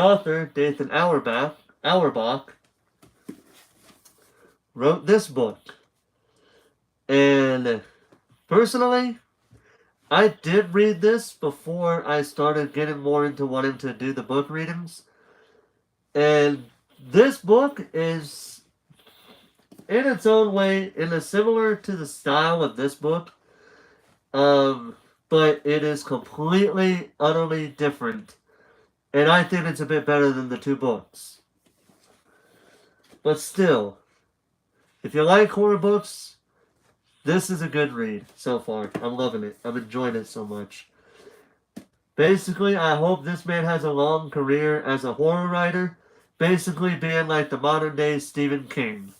author, Dathan Auerbach, wrote this book. And personally, I did read this before I started getting more into wanting to do the book readings. And this book is, in its own way, similar to the style of this book. But it is completely, utterly different. And I think it's a bit better than the two books. But still, if you like horror books, this is a good read so far. I'm loving it. I'm enjoying it so much. Basically, I hope this man has a long career as a horror writer. Basically being like the modern day Stephen King.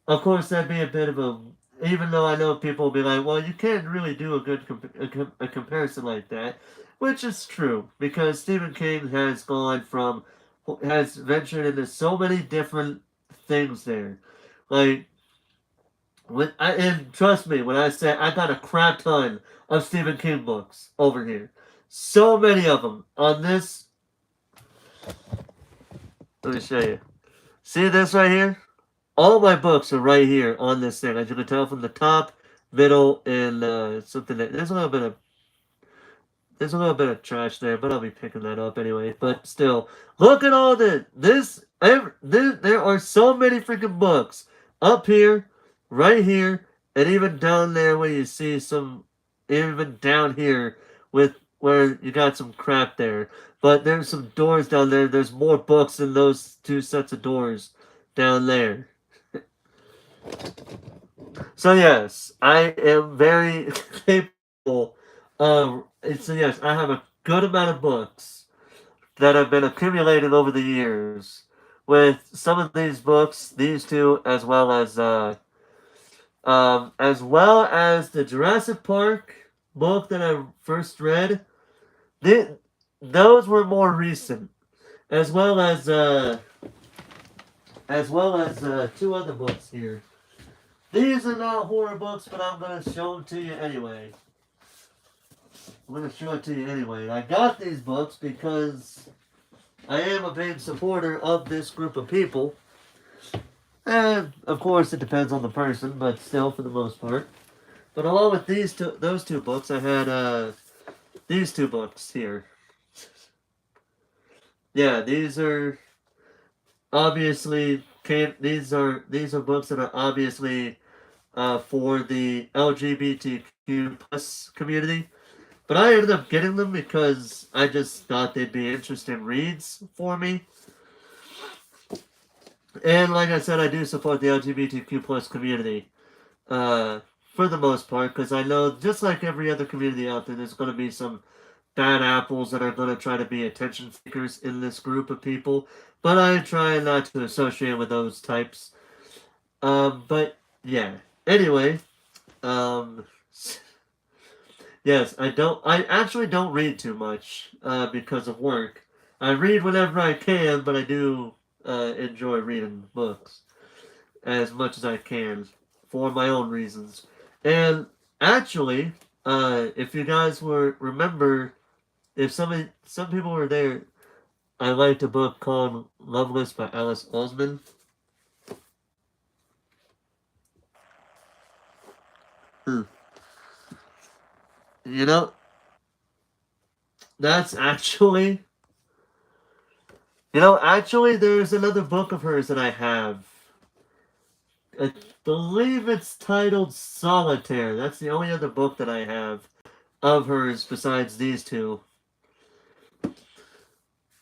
Of course, that'd be a bit of a... Even though I know people will be like, well, you can't really do a good a comparison like that. Which is true. Because Stephen King has ventured into so many different things there. Like, and trust me, when I say I got a crap ton of Stephen King books over here. So many of them on this... Let me show you. See this right here? All my books are right here on this thing. As you can tell from the top, middle, and something that there's a little bit of trash there, but I'll be picking that up anyway. But still, look at all this. There are so many freaking books up here, right here, and even down there where you see some, even down here with where you got some crap there. But there's some doors down there. There's more books than those two sets of doors down there. So yes, I am very capable of... So yes, I have a good amount of books that have been accumulated over the years. With some of these books, these two, as well as the Jurassic Park book that I first read. Those were more recent, as well as two other books here. These are not horror books, but I'm gonna show them to you anyway. I'm gonna show it to you anyway. I got these books because I am a big supporter of this group of people, and of course it depends on the person, but still for the most part. But along with those two books, I had these two books here. Yeah, these are obviously these are books that are obviously for the LGBTQ plus community. But I ended up getting them because I just thought they'd be interesting reads for me. And like I said, I do support the LGBTQ plus community for the most part because I know just like every other community out there, there's going to be some bad apples that are going to try to be attention seekers in this group of people. But I try not to associate with those types. But yeah. Anyway, um, yes, I actually don't read too much because of work. I read whenever I can, but I do enjoy reading books as much as I can for my own reasons. And actually, if you guys were remember, if some people were there, I liked a book called Loveless by Alice Oseman. Hmm. You know, that's actually, actually, there's another book of hers that I have. I believe it's titled Solitaire. That's the only other book that I have of hers besides these two.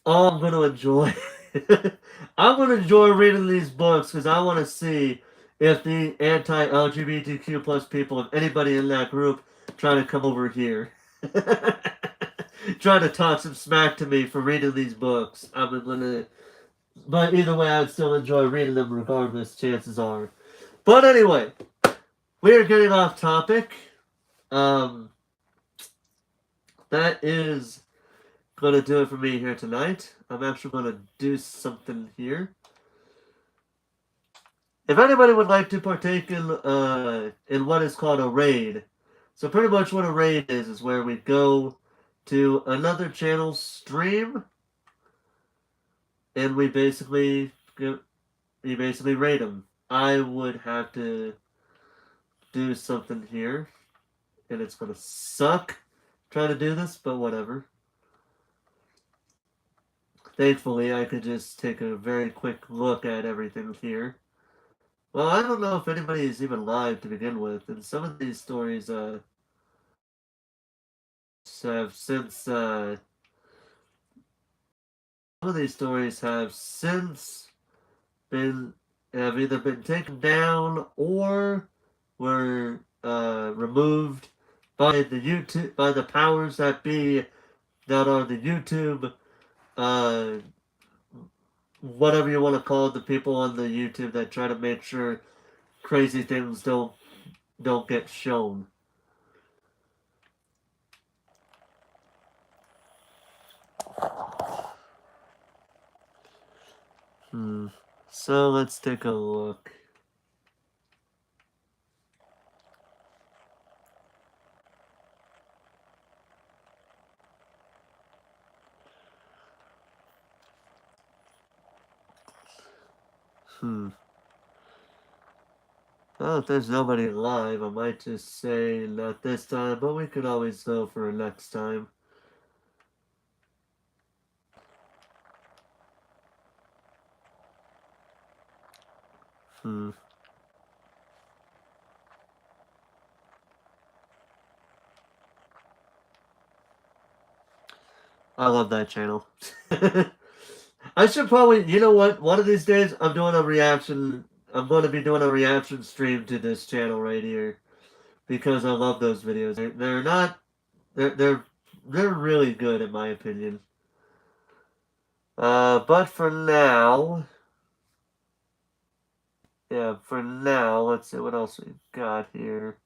Oh, I'm gonna enjoy. I'm gonna enjoy reading these books because I want to see if the anti-LGBTQ plus people, if anybody in that group, try to come over here, try to talk some smack to me for reading these books. I'm gonna. But either way, I'd still enjoy reading them regardless. Chances are. But anyway, we are getting off topic. Um, that is gonna do it for me here tonight. I'm actually gonna do something here. If anybody would like to partake in what is called a raid, so pretty much what a raid is where we go to another channel's stream and we basically raid them. I would have to do something here, and it's gonna suck trying to do this, but whatever. Thankfully, I could just take a very quick look at everything here. Well, I don't know if anybody is even live to begin with, and some of these stories have since some of these stories have since been have either been taken down or were removed by the powers that be that are the YouTube uh, whatever you want to call it, the people on the YouTube that try to make sure crazy things don't get shown. Hmm. So let's take a look. Hmm. Well, if there's nobody live, I might just say not this time, but we could always go for next time. Hmm. I love that channel. I should probably, you know what? One of these days, I'm doing a reaction. I'm going to be doing a reaction stream to this channel right here because I love those videos. They're not. They're really good in my opinion. But for now, yeah, for now, let's see what else we got here.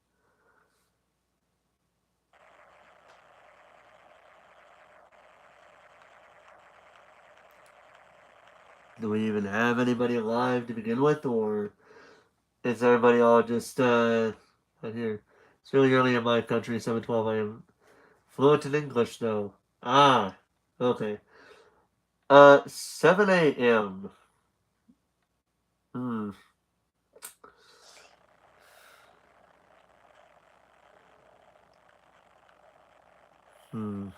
Do we even have anybody alive to begin with, or is everybody all just out here? It's really early in my country, 7:12 I am fluent in English though. Ah, okay. 7 a.m. Hmm. Hmm.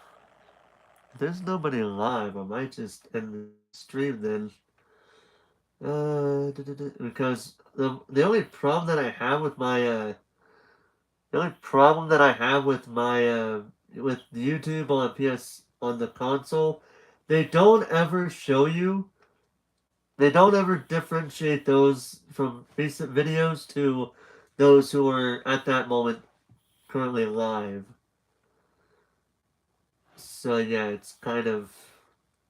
If there's nobody live, I might just end the stream then. Because the only problem that I have with my the only problem that I have with my with YouTube on PS on the console, they don't ever show you. They don't ever differentiate those from recent videos to those who are at that moment currently live. So yeah, it's kind of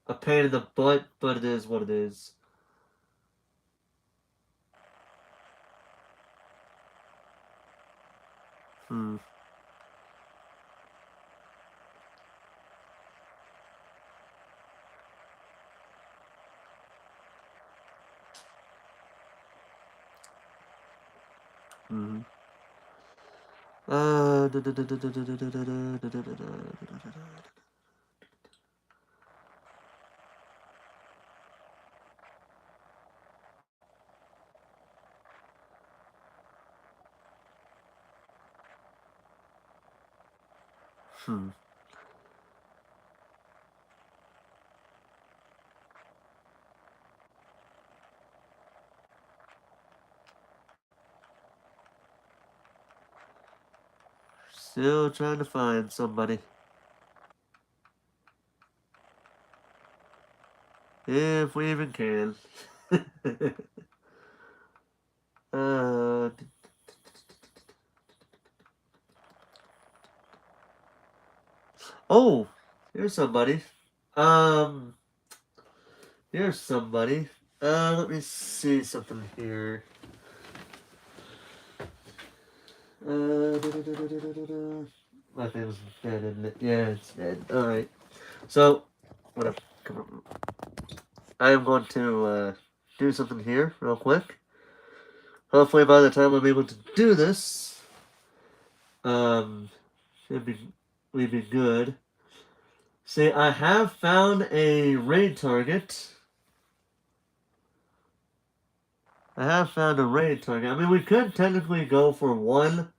a pain in the butt, but it is what it is. Hmm. Hmm. Uh, hmm. Still trying to find somebody. If we even can. uh, oh, here's somebody. Um, here's somebody. Let me see something here. My thing's dead, isn't it? Yeah, it's dead. Alright. So, whatever. Come on. I am going to do something here real quick. Hopefully by the time I'm able to do this, um, should be good. See, I have found a raid target. I have found a raid target. I mean, we could technically go for one.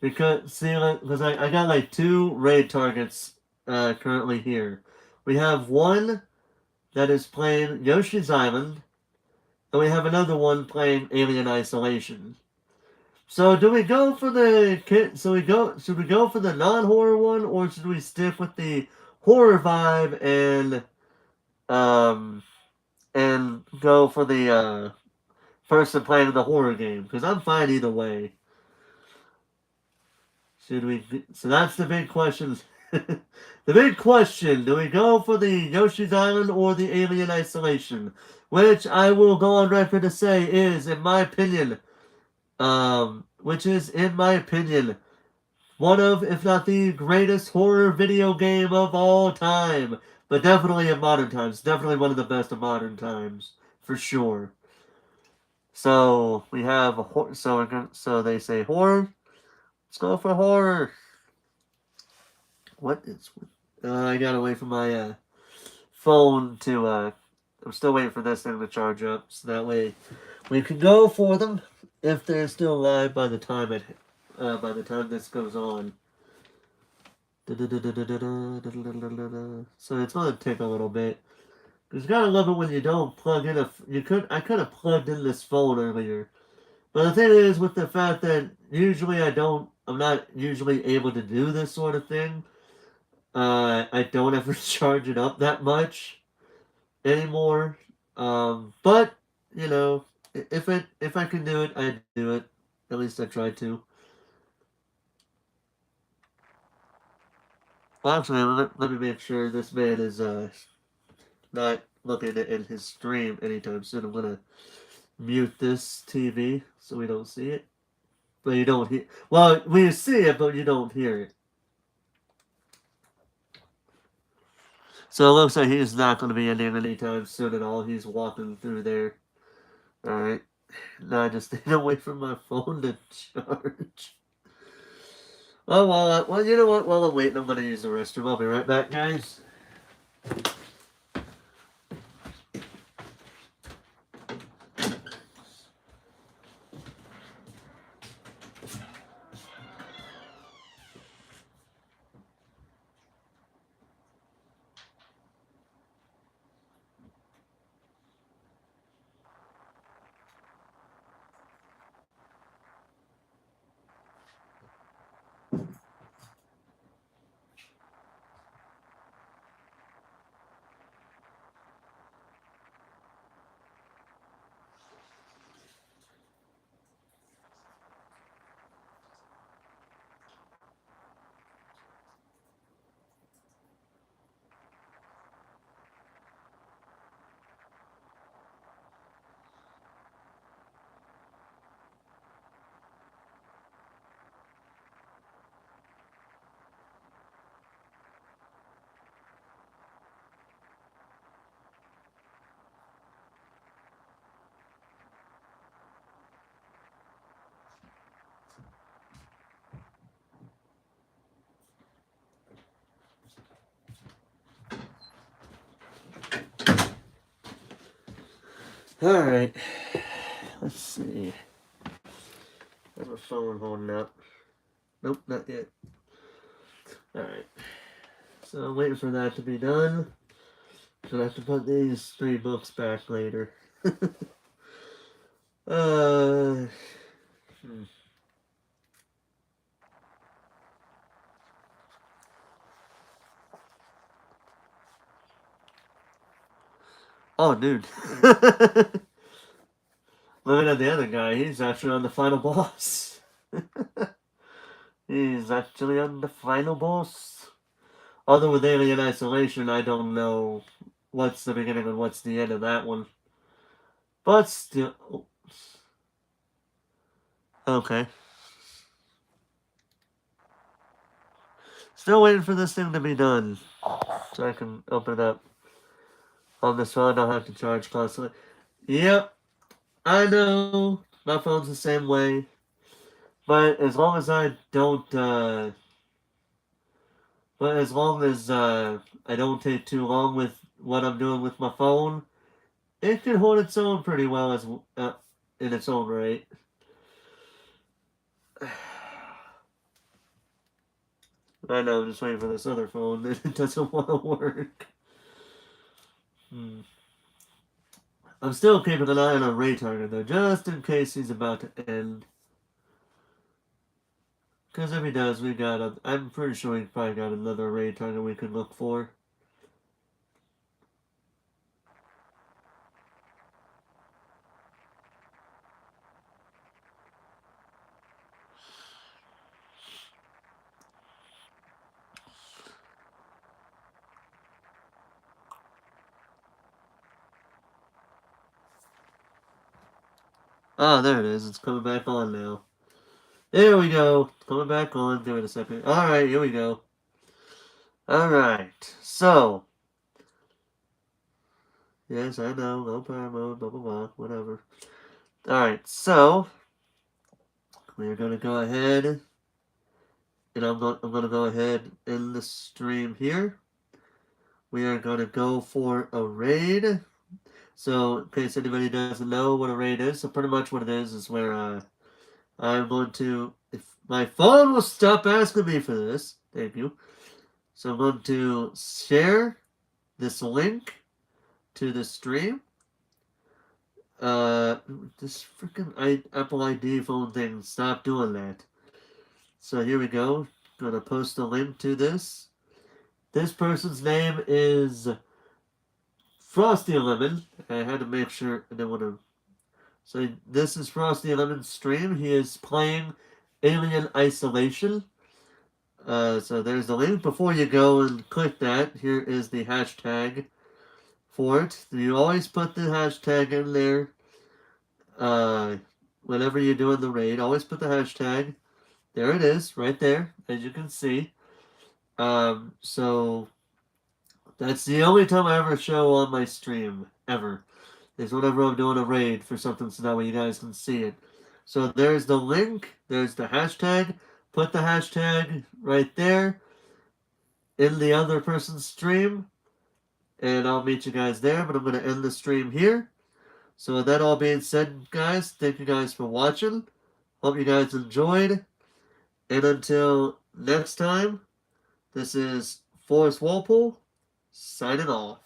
Because, see, like, because I got like two raid targets currently here. We have one that is playing Yoshi's Island, and we have another one playing Alien Isolation. So do we go for the kid? So we go? Should we go for the non-horror one, or should we stick with the horror vibe um and go for the person playing the horror game? Because I'm fine either way. Should we? So that's the big question. The big question: do we go for the Yoshi's Island or the Alien Isolation? Which I will go on record to say is, in my opinion, which is, in my opinion, one of, if not the greatest horror video game of all time. But definitely in modern times. Definitely one of the best of modern times. For sure. So, we have a so we're gonna, so they say horror. Let's go for horror. What is... I gotta wait for my, phone to, I'm still waiting for this thing to charge up. So that way we can go for them if they're still live by the time by the time this goes on. So it's gonna take a little bit. You gotta love it when you don't plug in I could have plugged in this phone earlier. But the thing is, with the fact that usually I'm not usually able to do this sort of thing. I don't ever charge it up that much anymore. But you know, if I can do it, I do it. At least I try to. Well, actually, let me make sure this man is not looking in his stream anytime soon. I'm gonna mute this TV so we don't see it. But you don't hear. Well, we see it, but you don't hear it. So it looks like he's not going to be ending anytime soon at all. He's walking through there. All right. Now I just need to wait for my phone to charge. Oh, well, you know what? While I'm waiting, I'm going to use the restroom. I'll be right back, guys. Alright. Let's see. I have a phone holding up. Nope, not yet. Alright. So I'm waiting for that to be done. So I have to put these 3 books back later. uh. Hmm. Oh, dude. Looking at the other guy, he's actually on the final boss. He's actually on the final boss. Although with Alien Isolation, I don't know what's the beginning and what's the end of that one. But still. Okay. Still waiting for this thing to be done. So I can open it up. On this phone, I don't have to charge constantly. Yep. I know. My phone's the same way. But as long as I don't, but as long as I don't take too long with what I'm doing with my phone, it can hold its own pretty well as in its own right. I know, I'm just waiting for this other phone that it doesn't want to work. I'm still keeping an eye on Ray Target though, just in case he's about to end. Because if he does, I'm pretty sure we probably got another Ray Target we could look for. Oh, there it is. It's coming back on now. There we go. Coming back on. Give it a second. Alright, here we go. Alright. So. Yes, I know. Low power mode, blah, blah, blah. Whatever. Alright, so. We're going to go ahead. And I'm going to go ahead in the stream here. We are going to go for a raid. So, in case anybody doesn't know what a raid is, so pretty much what it is where I'm going to, if my phone will stop asking me for this, thank you. So I'm going to share this link to the stream. This freaking Apple ID phone thing, stop doing that. So here we go. Gonna post a link to this. This person's name is Frosty Lemon. I had to make sure I didn't want to. So this is Frosty Lemon's stream. He is playing Alien Isolation. So there's the link. Before you go and click that, here is the hashtag for it. You always put the hashtag in there. Whenever you're doing the raid, always put the hashtag. There it is, right there, as you can see. So that's the only time I ever show on my stream, ever. Is whenever I'm doing a raid for something so that way you guys can see it. So there's the link, there's the hashtag. Put the hashtag right there in the other person's stream. And I'll meet you guys there, but I'm going to end the stream here. So with that all being said, guys, thank you guys for watching. Hope you guys enjoyed. And until next time, this is Forrest Walpole, signing off.